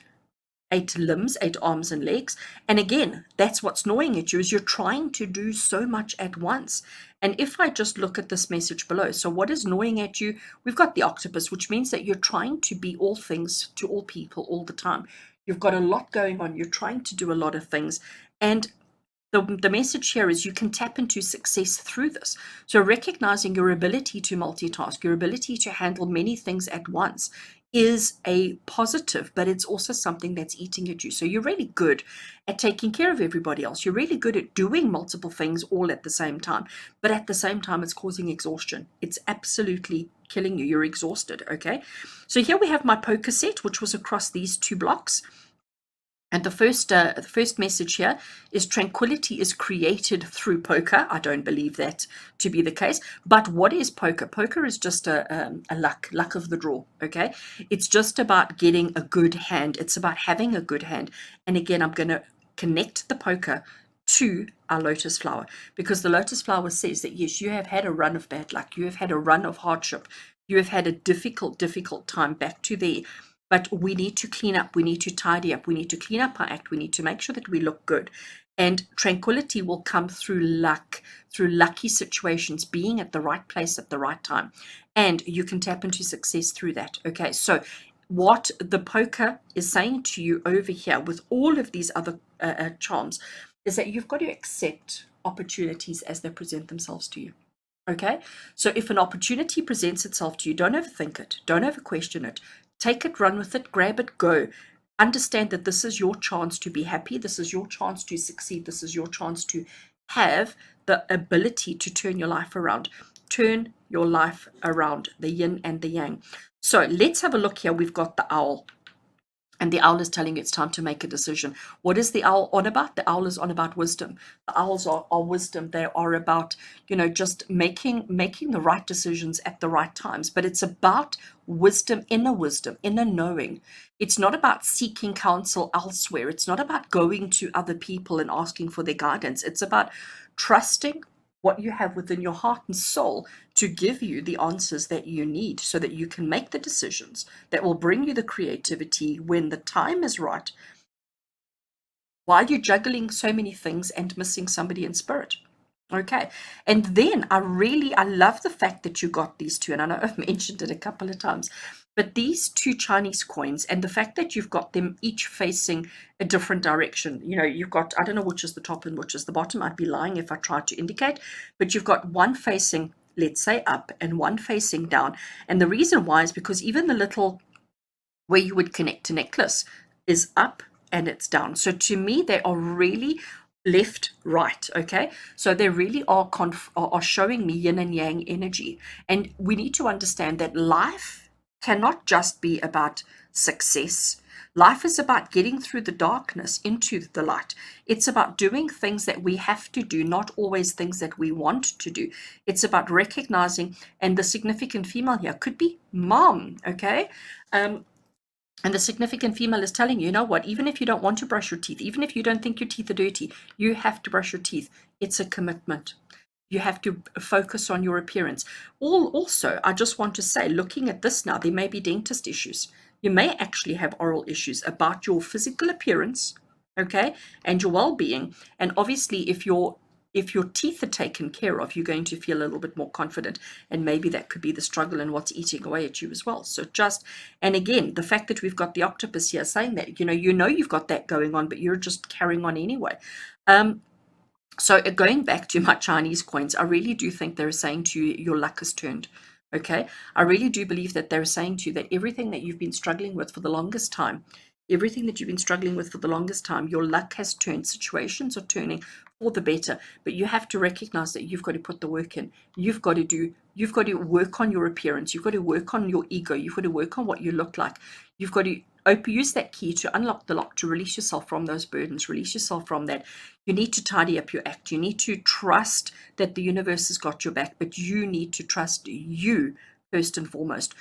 [SPEAKER 1] limbs, 8 arms and legs. And again, that's what's gnawing at you, is you're trying to do so much at once. And if I just look at this message below, so what is gnawing at you? We've got the octopus, which means that you're trying to be all things to all people all the time. You've got a lot going on. You're trying to do a lot of things. And The message here is you can tap into success through this. So recognizing your ability to multitask, your ability to handle many things at once is a positive, but it's also something that's eating at you. So you're really good at taking care of everybody else. You're really good at doing multiple things all at the same time, but at the same time, it's causing exhaustion. It's absolutely killing you. You're exhausted. Okay. So here we have my poker set, which was across these two blocks. And the first message here is tranquility is created through poker. I don't believe that to be the case. But what is poker? Poker is just a luck of the draw. Okay, it's just about getting a good hand. It's about having a good hand. And again, I'm going to connect the poker to our lotus flower, because the lotus flower says that yes, you have had a run of bad luck. You have had a run of hardship. You have had a difficult time back to there. But we need to clean up, we need to tidy up, we need to clean up our act, we need to make sure that we look good. And tranquility will come through luck, through lucky situations, being at the right place at the right time. And you can tap into success through that. Okay, so what the poker is saying to you over here with all of these other charms is that you've got to accept opportunities as they present themselves to you. Okay, so if an opportunity presents itself to you, don't overthink it, don't over question it. Take it, run with it, grab it, go. Understand that this is your chance to be happy. This is your chance to succeed. This is your chance to have the ability to turn your life around. Turn your life around, the yin and the yang. So let's have a look here. We've got the owl. And the owl is telling you it's time to make a decision. What is the owl on about? The owl is on about wisdom. The owls are wisdom. They are about, just making the right decisions at the right times. But it's about wisdom, inner knowing. It's not about seeking counsel elsewhere. It's not about going to other people and asking for their guidance. It's about trusting what you have within your heart and soul to give you the answers that you need so that you can make the decisions that will bring you the creativity when the time is right, while you're juggling so many things and missing somebody in spirit. Okay. And then I love the fact that you got these two, and I know I've mentioned it a couple of times, but these two Chinese coins and the fact that you've got them each facing a different direction. You've got, I don't know which is the top and which is the bottom. I'd be lying if I tried to indicate, but you've got one facing, let's say, up and one facing down. And the reason why is because even the little where you would connect a necklace is up and it's down. So to me, they are really left, right. Okay, so they really are showing me yin and yang energy. And we need to understand that life cannot just be about success. Life is about getting through the darkness into the light. It's about doing things that we have to do, not always things that we want to do. It's about recognizing, and the significant female here could be mom. Okay, and the significant female is telling you, you know what, even if you don't want to brush your teeth, even if you don't think your teeth are dirty, you have to brush your teeth. It's a commitment. You have to focus on your appearance. Also, I just want to say, looking at this now, there may be dentist issues. You may actually have oral issues about your physical appearance, okay, and your well-being. And obviously, if your teeth are taken care of, you're going to feel a little bit more confident. And maybe that could be the struggle and what's eating away at you as well. So and again, the fact that we've got the octopus here saying that, you've got that going on, but you're just carrying on anyway. So going back to my Chinese coins, I really do think they're saying to you, your luck has turned. Okay. I really do believe that they're saying to you that everything that you've been struggling with for the longest time, your luck has turned. Situations are turning for the better, but you have to recognize that you've got to put the work in. You've got to work on your appearance. You've got to work on your ego. You've got to work on what you look like. You've got to use that key to unlock the lock, to release yourself from those burdens, release yourself from that. You need to tidy up your act. You need to trust that the universe has got your back, but you need to trust you first and foremost.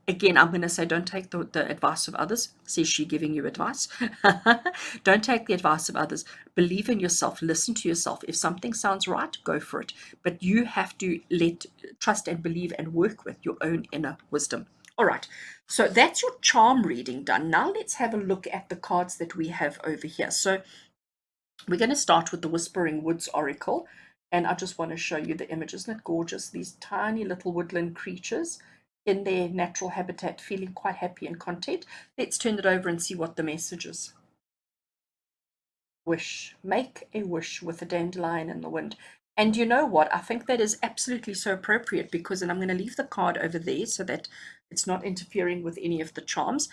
[SPEAKER 1] Again, I'm going to say, don't take the advice of others. Says she giving you advice. Don't take the advice of others. Believe in yourself. Listen to yourself. If something sounds right, go for it. But you have to trust and believe and work with your own inner wisdom. All right. So that's your charm reading done. Now let's have a look at the cards that we have over here. So we're going to start with the Whispering Woods Oracle. And I just want to show you the image. Isn't it gorgeous? These tiny little woodland creatures in their natural habitat, feeling quite happy and content. Let's turn it over and see what the message is. wish. Make a wish with a dandelion in the wind. And you know what? I think that is absolutely so appropriate because, and I'm going to leave the card over there so that it's not interfering with any of the charms.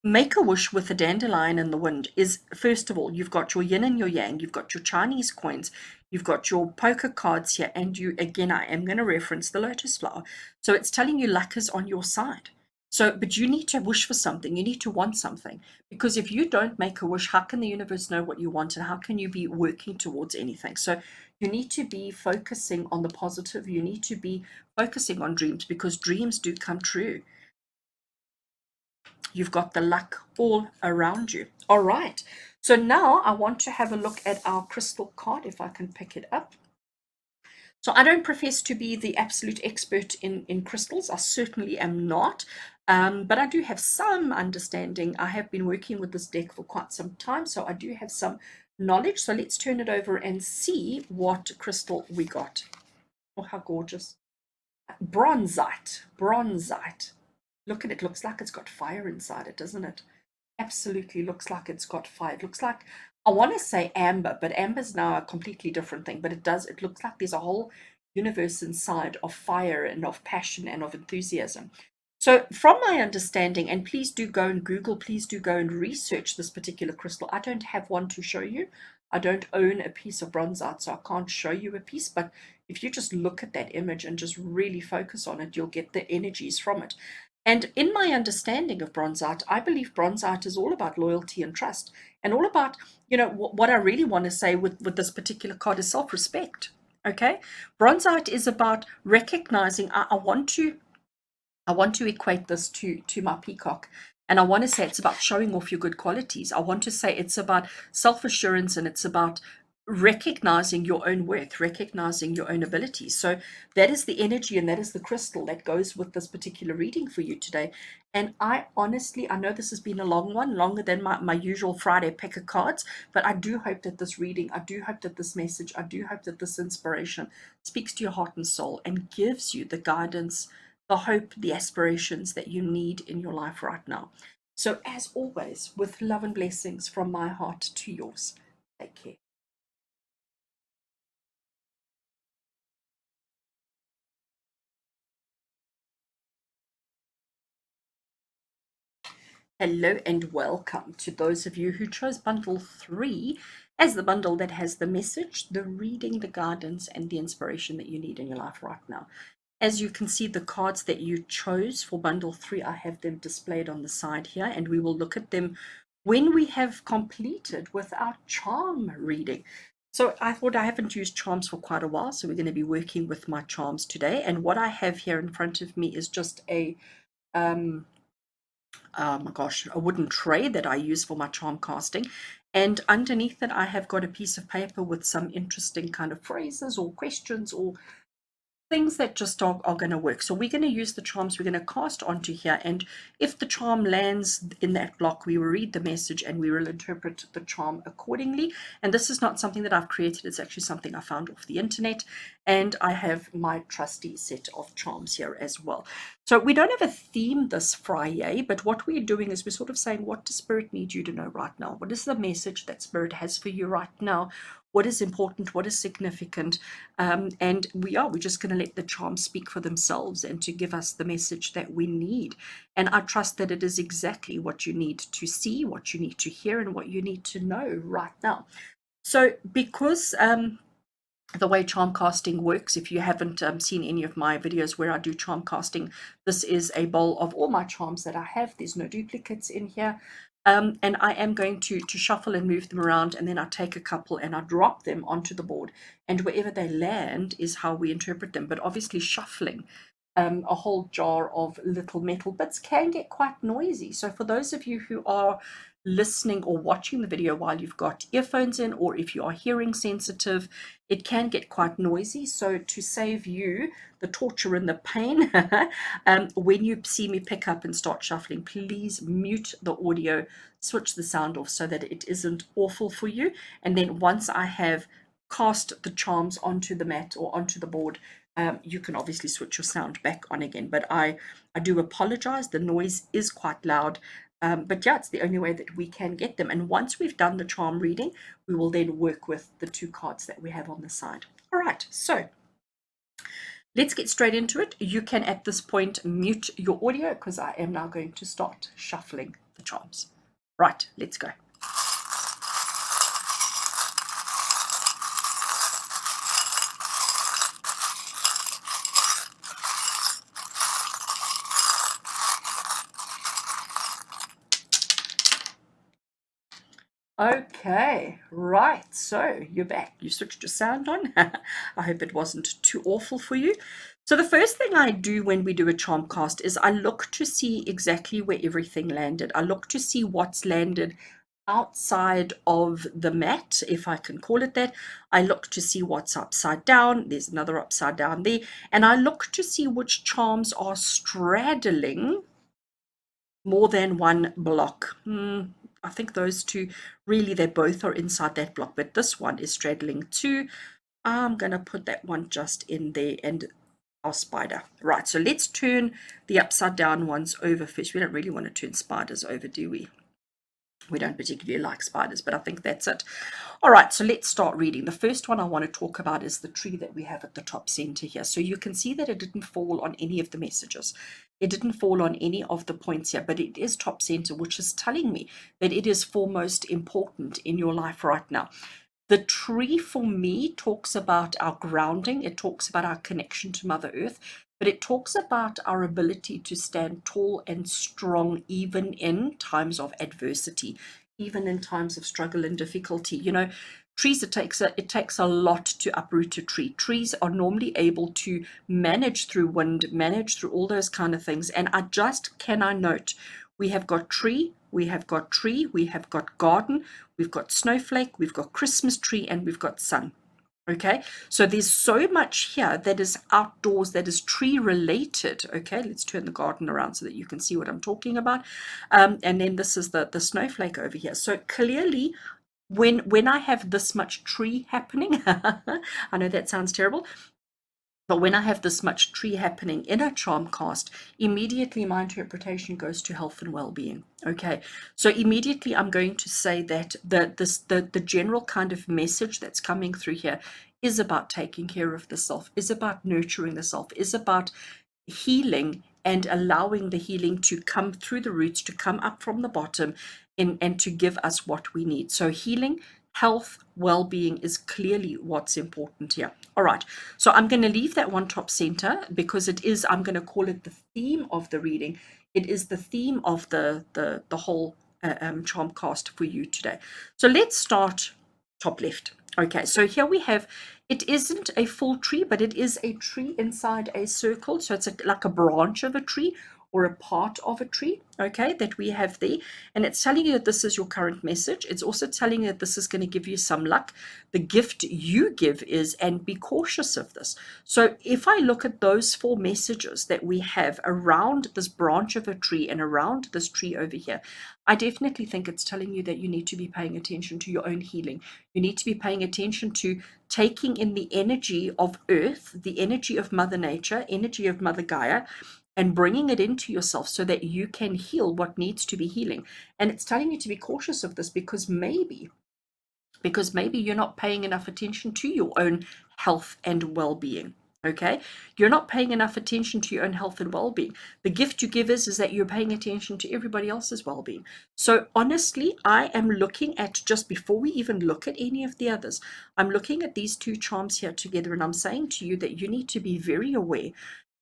[SPEAKER 1] Make a wish with a dandelion in the wind is, first of all, you've got your yin and your yang, you've got your Chinese coins, you've got your poker cards here, and you, again, I am going to reference the lotus flower. So it's telling you luck is on your side. So, but you need to wish for something, you need to want something. Because if you don't make a wish, how can the universe know what you want and how can you be working towards anything? So you need to be focusing on the positive, you need to be focusing on dreams because dreams do come true. You've got the luck all around you. All right. So now I want to have a look at our crystal card, if I can pick it up. So I don't profess to be the absolute expert in crystals. I certainly am not. But I do have some understanding. I have been working with this deck for quite some time, so I do have some knowledge. So let's turn it over and see what crystal we got. Oh, how gorgeous. Bronzite. Bronzite. Look at it. Looks like it's got fire inside it, doesn't it? Absolutely looks like it's got fire. It looks like, I want to say amber, but amber's now a completely different thing. But it looks like there's a whole universe inside of fire and of passion and of enthusiasm. So from my understanding, and please do go and Google, please do go and research this particular crystal. I don't have one to show you. I don't own a piece of bronzite, so I can't show you a piece. But if you just look at that image and just really focus on it, you'll get the energies from it. And in my understanding of bronzite, I believe bronzite is all about loyalty and trust, and all about, you know, what I really want to say with this particular card is self-respect. Okay, bronzite is about recognizing. I want to equate this to my peacock, and I want to say it's about showing off your good qualities. I want to say it's about self-assurance, and it's about recognizing your own worth, recognizing your own abilities. So that is the energy and that is the crystal that goes with this particular reading for you today. And I honestly, I know this has been a long one, longer than my usual Friday pick of cards, but I do hope that this reading, I do hope that this message, I do hope that this inspiration speaks to your heart and soul and gives you the guidance, the hope, the aspirations that you need in your life right now. So as always, with love and blessings from my heart to yours, take care. Hello and welcome to those of you who chose bundle 3 as the bundle that has the message, the reading, the guidance, and the inspiration that you need in your life right now. As you can see, the cards that you chose for bundle 3, I have them displayed on the side here, and we will look at them when we have completed with our charm reading. So I thought, I haven't used charms for quite a while, so we're going to be working with my charms today. And what I have here in front of me is just a oh my gosh, a wooden tray that I use for my charm casting. And underneath it, I have got a piece of paper with some interesting kind of phrases or questions or things that just are going to work. So we're going to use the charms, we're going to cast onto here, and if the charm lands in that block, we will read the message and we will interpret the charm accordingly. And this is not something that I've created, it's actually something I found off the internet, and I have my trusty set of charms here as well. So we don't have a theme this Friday, but what we're doing is we're sort of saying, what does Spirit need you to know right now? What is the message that Spirit has for you right now? What is important, what is significant, and we're just going to let the charms speak for themselves and to give us the message that we need. And I trust that it is exactly what you need to see, what you need to hear, and what you need to know right now. So because the way charm casting works, if you haven't seen any of my videos where I do charm casting, this is a bowl of all my charms that I have. There's no duplicates in here. And I am going to shuffle and move them around, and then I take a couple and I drop them onto the board, and wherever they land is how we interpret them. But obviously shuffling a whole jar of little metal bits can get quite noisy. So for those of you who are listening or watching the video while you've got earphones in, or if you are hearing sensitive, it can get quite noisy. So to save you the torture and the pain, when you see me pick up and start shuffling, please mute the audio, switch the sound off so that it isn't awful for you. And then once I have cast the charms onto the mat or onto the board, you can obviously switch your sound back on again. But I do apologize, the noise is quite loud. But yeah, it's the only way that we can get them. And once we've done the charm reading, we will then work with the 2 cards that we have on the side. All right, so let's get straight into it. You can at this point mute your audio because I am now going to start shuffling the charms. Right, let's go. Okay, right, so you're back. You switched your sound on. I hope it wasn't too awful for you. So the first thing I do when we do a charm cast is I look to see exactly where everything landed. I look to see what's landed outside of the mat, if I can call it that. I look to see what's upside down. There's another upside down there. And I look to see which charms are straddling more than one block. I think those two, really, they both are inside that block, but this one is straddling two. I'm going to put that one just in there and our spider. Right, so let's turn the upside down ones over first. We don't really want to turn spiders over, do we? We don't particularly like spiders, but I think that's it. All right, so let's start reading. The first one I want to talk about is the tree that we have at the top center here. So you can see that it didn't fall on any of the messages. It didn't fall on any of the points here, but it is top center, which is telling me that it is foremost important in your life right now. The tree for me talks about our grounding. It talks about our connection to Mother Earth, but it talks about our ability to stand tall and strong even in times of adversity, even in times of struggle and difficulty. You know, trees, it takes a lot to uproot a tree. Trees are normally able to manage through wind, manage through all those kind of things. And I just cannot note, we have got tree, we have got tree, we have got garden, we've got snowflake, we've got Christmas tree, and we've got sun. Okay, so there's so much here that is outdoors, that is tree related. Okay, let's turn the garden around so that you can see what I'm talking about. And then this is the snowflake over here. So clearly, when I have this much tree happening, I know that sounds terrible, but when I have this much tree happening in a charm cast, immediately my interpretation goes to health and well-being. Okay, so immediately I'm going to say that the general kind of message that's coming through here is about taking care of the self, is about nurturing the self, is about healing and allowing the healing to come through the roots, to come up from the bottom, and to give us what we need. So healing, health, well-being is clearly what's important here. All right, so I'm going to leave that one top center because it is, I'm going to call it the theme of the reading. It is the theme of the whole charm cast for you today. So let's start top left. Okay, so here we have, it isn't a full tree, but it is a tree inside a circle. So it's like a branch of a tree or a part of a tree, okay, that we have there. And it's telling you that this is your current message. It's also telling you that this is going to give you some luck. The gift you give is, and be cautious of this. So if I look at those 4 messages that we have around this branch of a tree and around this tree over here, I definitely think it's telling you that you need to be paying attention to your own healing. You need to be paying attention to taking in the energy of Earth, the energy of Mother Nature, energy of Mother Gaia, and bringing it into yourself so that you can heal what needs to be healing. And it's telling you to be cautious of this because maybe you're not paying enough attention to your own health and well-being. Okay, you're not paying enough attention to your own health and well-being. The gift you give is that you're paying attention to everybody else's well-being. So honestly, I am looking at, just before we even look at any of the others, I'm looking at these 2 charms here together, and I'm saying to you that you need to be very aware.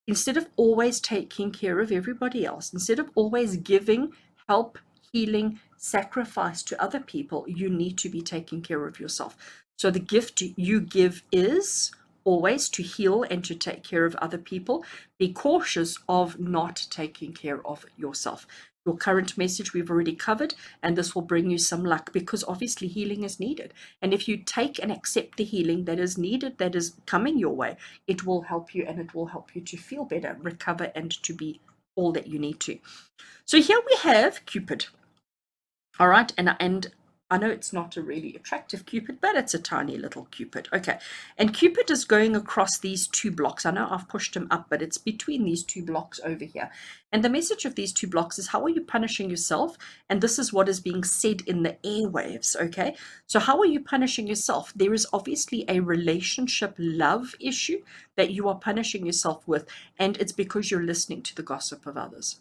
[SPEAKER 1] Instead of always taking care of everybody else, instead of always giving help, healing, sacrifice to other people, you need to be taking care of yourself. So the gift you give is always to heal and to take care of other people. Be cautious of not taking care of yourself. Your current message we've already covered, and this will bring you some luck because obviously healing is needed. And if you take and accept the healing that is needed, that is coming your way, it will help you, and it will help you to feel better, recover, and to be all that you need to. So here we have Cupid. All right, and I know it's not a really attractive Cupid, but it's a tiny little Cupid. Okay. And Cupid is going across these two blocks. I know I've pushed him up, but it's between these two blocks over here. And the message of these two blocks is, how are you punishing yourself? And this is what is being said in the airwaves. Okay. So how are you punishing yourself? There is obviously a relationship love issue that you are punishing yourself with. And it's because you're listening to the gossip of others.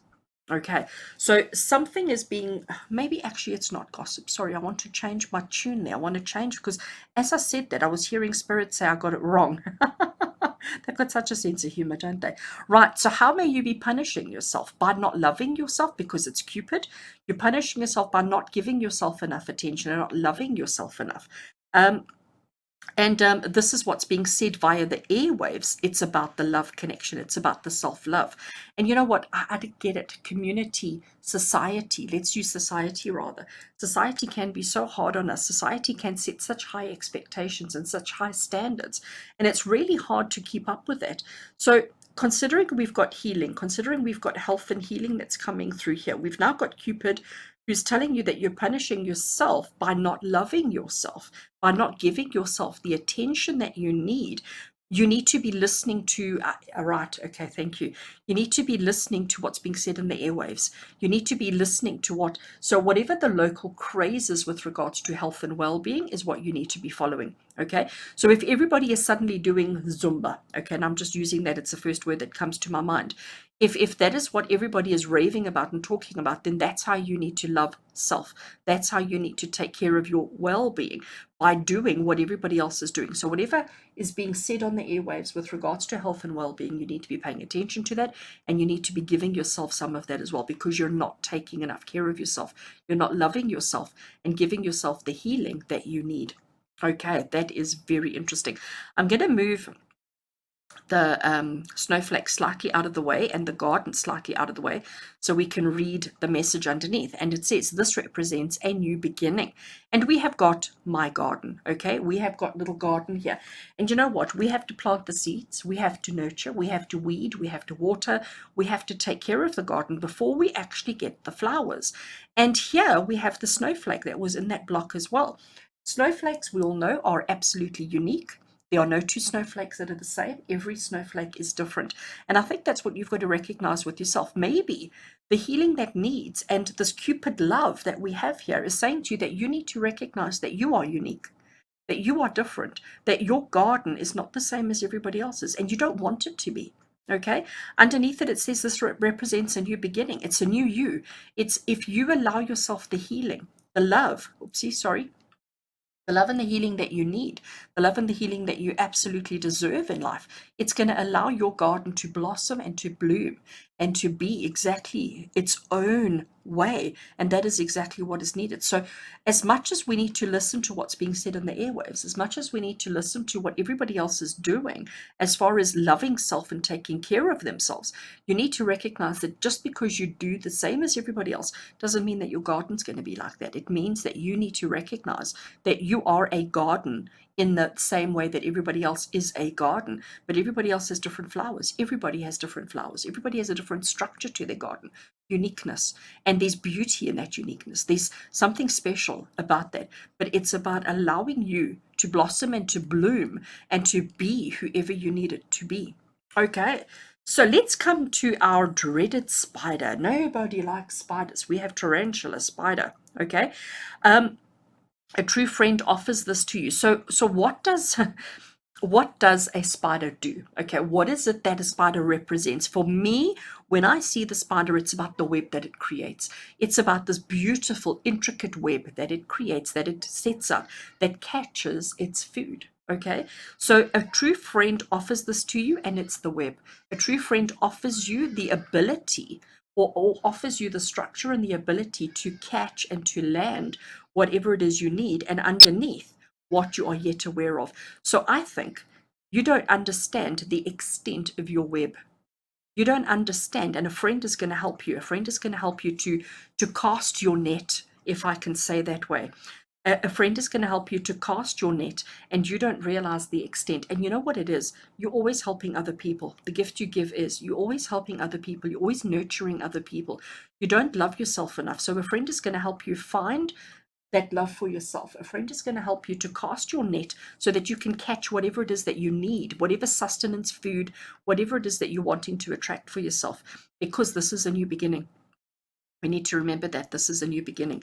[SPEAKER 1] Okay, so something is being, maybe actually it's not gossip. Sorry, I want to change my tune there. I want to change because as I said that, I was hearing spirits say I got it wrong. They've got such a sense of humor, don't they? Right, so how may you be punishing yourself? By not loving yourself because it's Cupid. You're punishing yourself by not giving yourself enough attention and not loving yourself enough. And this is what's being said via the airwaves. It's about the love connection. It's about the self-love. And you know what? I didn't get it. Community, society. Let's use society rather. Society can be so hard on us. Society can set such high expectations and such high standards. And it's really hard to keep up with that. So considering we've got healing, considering we've got health and healing that's coming through here, we've now got Cupid who's telling you that you're punishing yourself by not loving yourself, by not giving yourself the attention that you need. You need to be listening to, right, okay, thank you. You need to be listening to what's being said in the airwaves. You need to be listening to so whatever the local craze is with regards to health and well-being is what you need to be following, okay? So if everybody is suddenly doing Zumba, okay, and I'm just using that, it's the first word that comes to my mind. If that is what everybody is raving about and talking about, then that's how you need to love self. That's how you need to take care of your well-being, by doing what everybody else is doing. So whatever is being said on the airwaves with regards to health and well-being, you need to be paying attention to that, and you need to be giving yourself some of that as well, because you're not taking enough care of yourself. You're not loving yourself and giving yourself the healing that you need. Okay, that is very interesting. I'm going to move the snowflake slightly out of the way and the garden slightly out of the way so we can read the message underneath. And it says, this represents a new beginning. And we have got my garden, okay? We have got little garden here. And you know what? We have to plant the seeds. We have to nurture. We have to weed. We have to water. We have to take care of the garden before we actually get the flowers. And here we have the snowflake that was in that block as well. Snowflakes, we all know, are absolutely unique. There are no two snowflakes that are the same. Every snowflake is different. And I think that's what you've got to recognize with yourself. Maybe the healing that needs and this Cupid love that we have here is saying to you that you need to recognize that you are unique, that you are different, that your garden is not the same as everybody else's, and you don't want it to be. Okay, underneath it, it says this represents a new beginning. It's a new you. It's if you allow yourself the healing, the love, the love and the healing that you need, the love and the healing that you absolutely deserve in life, it's going to allow your garden to blossom and to bloom and to be exactly its own way. And that is exactly what is needed. So as much as we need to listen to what's being said in the airwaves, as much as we need to listen to what everybody else is doing as far as loving self and taking care of themselves, you need to recognize that just because you do the same as everybody else doesn't mean that your garden's going to be like that. It means that you need to recognize that you are a garden in the same way that everybody else is a garden, but everybody else has different flowers. Everybody has different flowers. Everybody has a different structure to their garden, uniqueness, and there's beauty in that uniqueness. There's something special about that, but it's about allowing you to blossom and to bloom and to be whoever you need it to be. Okay, so let's come to our dreaded spider. Nobody likes spiders. We have tarantula spider. Okay, a true friend offers this to you. So what does what does a spider do? Okay, what is it that a spider represents? For me, when I see the spider, it's about the web that it creates. It's about this beautiful, intricate web that it creates, that it sets up, that catches its food. Okay, so a true friend offers this to you, and it's the web. A true friend offers you the ability, or offers you the structure and the ability to catch and to land whatever it is you need, and underneath what you are yet aware of. So I think you don't understand the extent of your web. You don't understand, and a friend is going to help you. A friend is going to help you to cast your net, if I can say that way. A friend is going to help you to cast your net, and you don't realize the extent. And you know what it is? You're always helping other people. The gift you give is you're always helping other people. You're always nurturing other people. You don't love yourself enough. So a friend is going to help you find that love for yourself. A friend is going to help you to cast your net so that you can catch whatever it is that you need, whatever sustenance, food, whatever it is that you're wanting to attract for yourself, because this is a new beginning. We need to remember that this is a new beginning.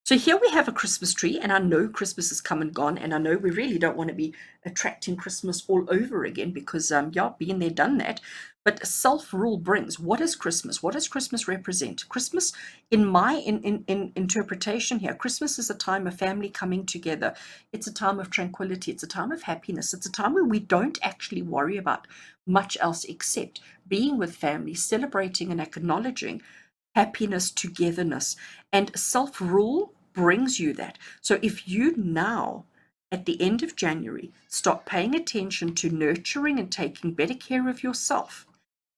[SPEAKER 1] So here we have a Christmas tree, and I know Christmas has come and gone, and I know we really don't want to be attracting Christmas all over again because, yeah, been there, done that. But self-rule brings, what is Christmas? What does Christmas represent? Christmas, in my interpretation here, Christmas is a time of family coming together. It's a time of tranquility. It's a time of happiness. It's a time where we don't actually worry about much else except being with family, celebrating and acknowledging happiness, togetherness, and self-rule brings you that. So if you now, at the end of January, start paying attention to nurturing and taking better care of yourself,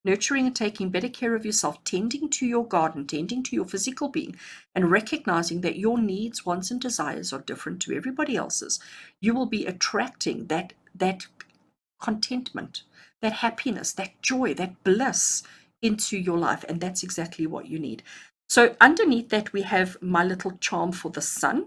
[SPEAKER 1] nurturing and taking better care of yourself, tending to your garden, tending to your physical being, and recognizing that your needs, wants, and desires are different to everybody else's, you will be attracting that contentment, that happiness, that joy, that bliss into your life. And that's exactly what you need. So underneath that, we have my little charm for the sun,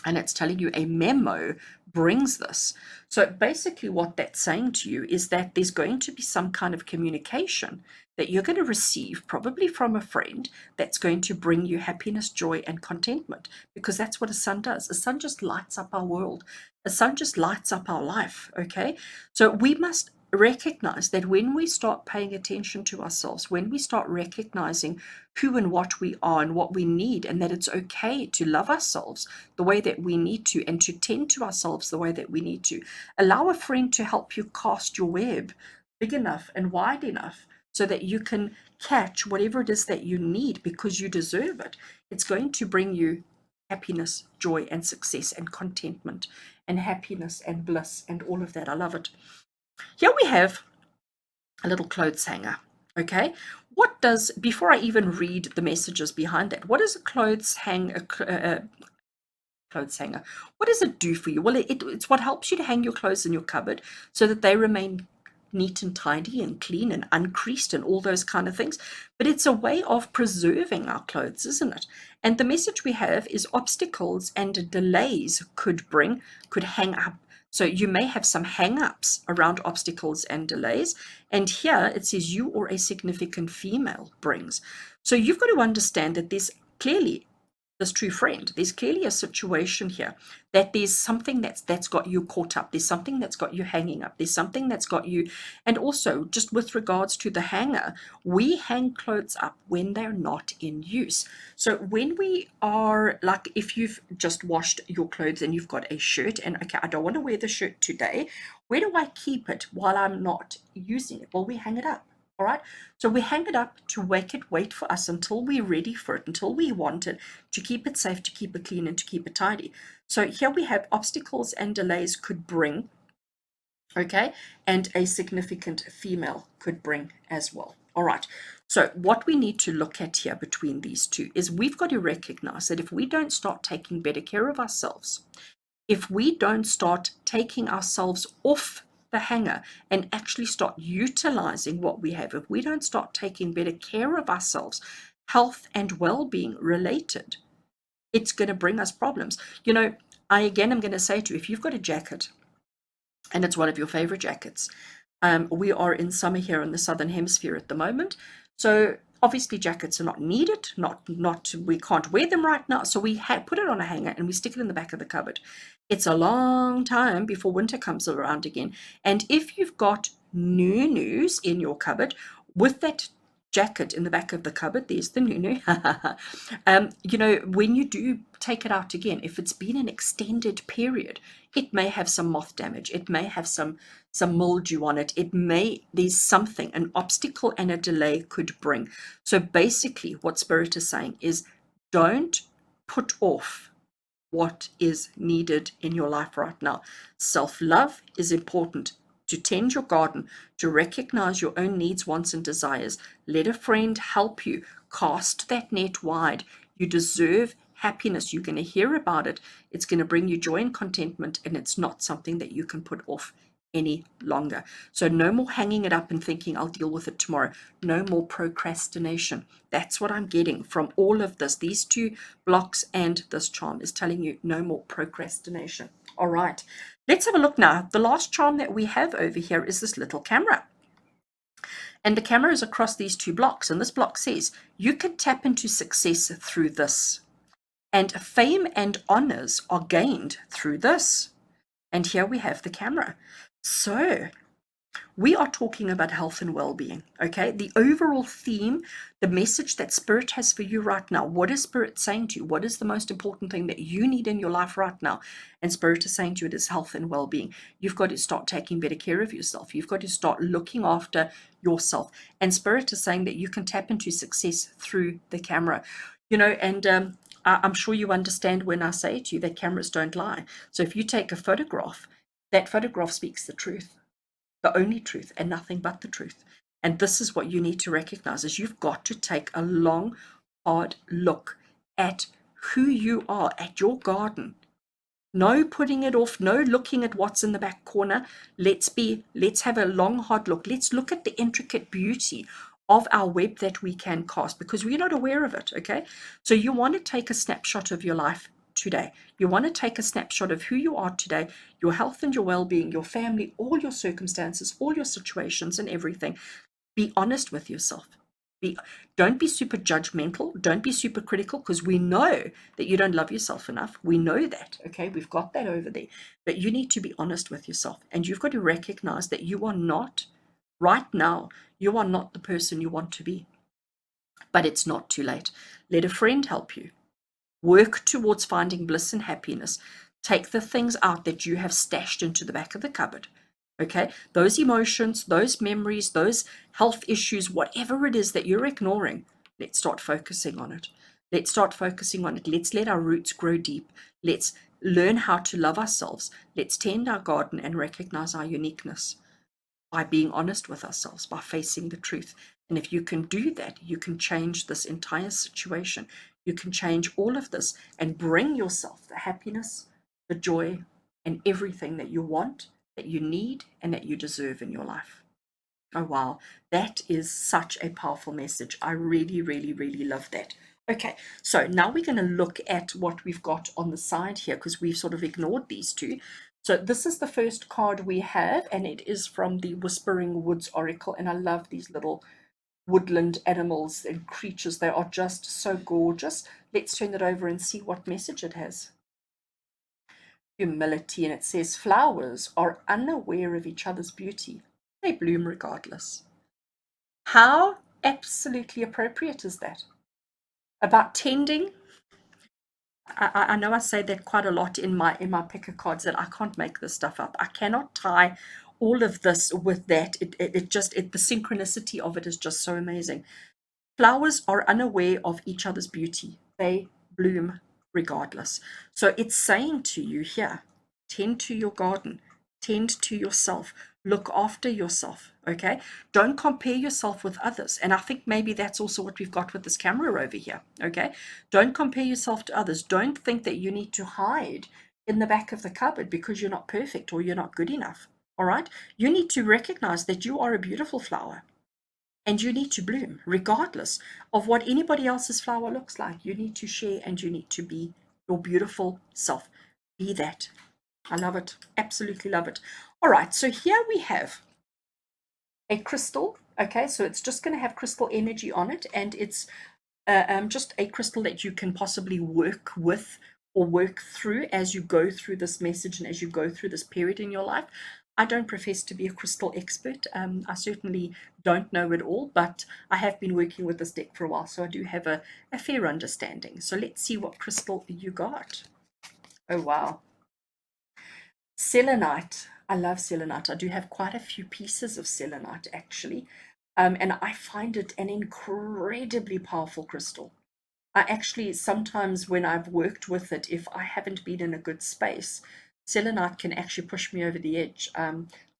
[SPEAKER 1] and it's telling you a memo brings this. So basically what that's saying to you is that there's going to be some kind of communication that you're going to receive, probably from a friend, that's going to bring you happiness, joy, and contentment, because that's what a sun does. A sun just lights up our world. A sun just lights up our life, okay? So we must recognize that when we start paying attention to ourselves, when we start recognizing who and what we are and what we need, and that it's okay to love ourselves the way that we need to, and to tend to ourselves the way that we need to, allow a friend to help you cast your web big enough and wide enough so that you can catch whatever it is that you need, because you deserve it. It's going to bring you happiness, joy, and success, and contentment, and happiness and bliss, and all of that. I love it. Here we have a little clothes hanger. Okay, what does, before I even read the messages behind that, what does a clothes hanger, what does it do for you? Well, it's what helps you to hang your clothes in your cupboard so that they remain neat and tidy and clean and uncreased and all those kind of things. But it's a way of preserving our clothes, isn't it? And the message we have is obstacles and delays could hang up. So you may have some hang-ups around obstacles and delays. And here it says you or a significant female brings. So you've got to understand that there's clearly this true friend. There's clearly a situation here that there's something that's got you caught up. There's something that's got you hanging up. There's something that's got you. And also, just with regards to the hanger, we hang clothes up when they're not in use. So when we are, like, if you've just washed your clothes and you've got a shirt, and okay, I don't want to wear the shirt today, where do I keep it while I'm not using it? Well, we hang it up. All right, so we hang it up to wait for us until we're ready for it, until we want it, to keep it safe, to keep it clean, and to keep it tidy. So here we have obstacles and delays could bring, okay, and a significant female could bring as well. All right, so what we need to look at here between these two is we've got to recognize that if we don't start taking better care of ourselves, if we don't start taking ourselves off the hanger and actually start utilizing what we have, if we don't start taking better care of ourselves, health and well-being related, it's going to bring us problems. You know, I'm going to say to you, if you've got a jacket and it's one of your favorite jackets, we are in summer here in the Southern Hemisphere at the moment, so obviously jackets are not needed, we can't wear them right now, so we put it on a hanger and we stick it in the back of the cupboard. It's a long time before winter comes around again, and if you've got new-news in your cupboard with that jacket in the back of the cupboard, there's the new you know, when you do take it out again, if it's been an extended period, it may have some moth damage, it may have some mildew on it, there's something, an obstacle and a delay could bring. So basically what Spirit is saying is, don't put off what is needed in your life right now. Self-love is important. To tend your garden, to recognize your own needs, wants, and desires. Let a friend help you cast that net wide. You deserve happiness. You're going to hear about it. It's going to bring you joy and contentment, and it's not something that you can put off any longer. So no more hanging it up and thinking I'll deal with it tomorrow. No more procrastination. That's what I'm getting from all of this. These two blocks and this charm is telling you no more procrastination. All right, let's have a look now. The last charm that we have over here is this little camera. And the camera is across these two blocks. And this block says you can tap into success through this. And fame and honors are gained through this. And here we have the camera. So we are talking about health and well-being, okay? The overall theme, the message that Spirit has for you right now, what is Spirit saying to you? What is the most important thing that you need in your life right now? And Spirit is saying to you, it is health and well-being. You've got to start taking better care of yourself. You've got to start looking after yourself. And Spirit is saying that you can tap into success through the camera. You know, and I'm sure you understand when I say to you that cameras don't lie. So if you take a photograph, that photograph speaks the truth, the only truth and nothing but the truth. And this is what you need to recognize, is you've got to take a long, hard look at who you are, at your garden. No putting it off, no looking at what's in the back corner. Let's have a long, hard look. Let's look at the intricate beauty of our web that we can cast, because we're not aware of it, okay? So you want to take a snapshot of your life today. You want to take a snapshot of who you are today, your health and your well-being, your family, all your circumstances, all your situations and everything. Be honest with yourself. Don't be super judgmental. Don't be super critical, because we know that you don't love yourself enough. We know that, okay? We've got that over there. But you need to be honest with yourself, and you've got to recognize that you are not, right now, you are not the person you want to be. But it's not too late. Let a friend help you. Work towards finding bliss and happiness. Take the things out that you have stashed into the back of the cupboard. Okay, those emotions, those memories, those health issues, whatever it is that you're ignoring, let's start focusing on it. Let's start focusing on it. Let's let our roots grow deep. Let's learn how to love ourselves. Let's tend our garden and recognize our uniqueness by being honest with ourselves, by facing the truth. And if you can do that, you can change this entire situation. You can change all of this and bring yourself the happiness, the joy, and everything that you want, that you need, and that you deserve in your life. Oh, wow. That is such a powerful message. I really, really, really love that. Okay, so now we're going to look at what we've got on the side here, because we've sort of ignored these two. So this is the first card we have, and it is from the Whispering Woods Oracle. And I love these little woodland animals and creatures. They are just so gorgeous. Let's turn it over and see what message it has. Humility, and it says flowers are unaware of each other's beauty. They bloom regardless. How absolutely appropriate is that? About tending. I know I say that quite a lot in my picker cards, that I can't make this stuff up. I cannot tie all of this with that. The synchronicity of it is just so amazing. Flowers are unaware of each other's beauty. They bloom regardless. So it's saying to you here, tend to your garden, tend to yourself, look after yourself, okay? Don't compare yourself with others. And I think maybe that's also what we've got with this camera over here, okay? Don't compare yourself to others. Don't think that you need to hide in the back of the cupboard because you're not perfect or you're not good enough, all right? You need to recognize that you are a beautiful flower. And you need to bloom regardless of what anybody else's flower looks like. You need to share and you need to be your beautiful self. Be that. I love it. Absolutely love it. All right, so here we have a crystal. Okay, so it's just going to have crystal energy on it, and it's just a crystal that you can possibly work with or work through as you go through this message and as you go through this period in your life. I don't profess to be a crystal expert. I certainly don't know it all, but I have been working with this deck for a while, so I do have a fair understanding. So let's see what crystal you got. Oh, wow. Selenite. I love selenite. I do have quite a few pieces of selenite, actually, and I find it an incredibly powerful crystal. I actually, sometimes when I've worked with it, if I haven't been in a good space, selenite can actually push me over the edge.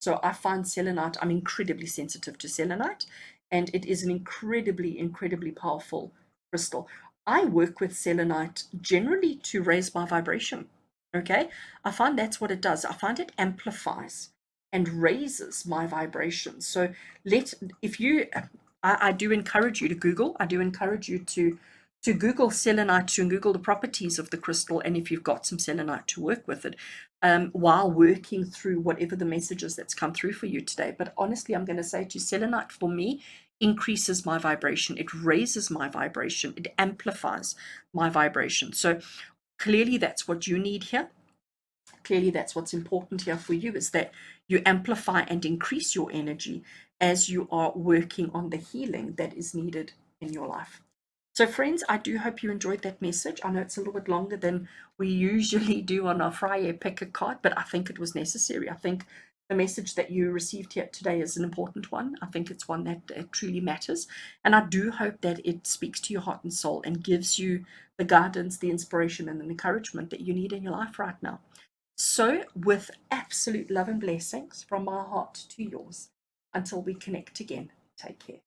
[SPEAKER 1] So I find selenite, I'm incredibly sensitive to selenite, and it is an incredibly, incredibly powerful crystal. I work with selenite generally to raise my vibration. Okay, I find that's what it does. I find it amplifies. and raises my vibration. So if you, I do encourage you to Google. I do encourage you to Google selenite, to Google the properties of the crystal, and if you've got some selenite, to work with it while working through whatever the messages that's come through for you today. But honestly, I'm going to say to you, selenite for me increases my vibration. It raises my vibration. It amplifies my vibration. So clearly that's what you need here. Clearly that's what's important here for you, is that you amplify and increase your energy as you are working on the healing that is needed in your life. So friends, I do hope you enjoyed that message. I know it's a little bit longer than we usually do on our FriYay Pick a card, but I think it was necessary. I think the message that you received here today is an important one. I think it's one that truly matters. And I do hope that it speaks to your heart and soul and gives you the guidance, the inspiration, and the encouragement that you need in your life right now. So, with absolute love and blessings from my heart to yours, until we connect again, take care.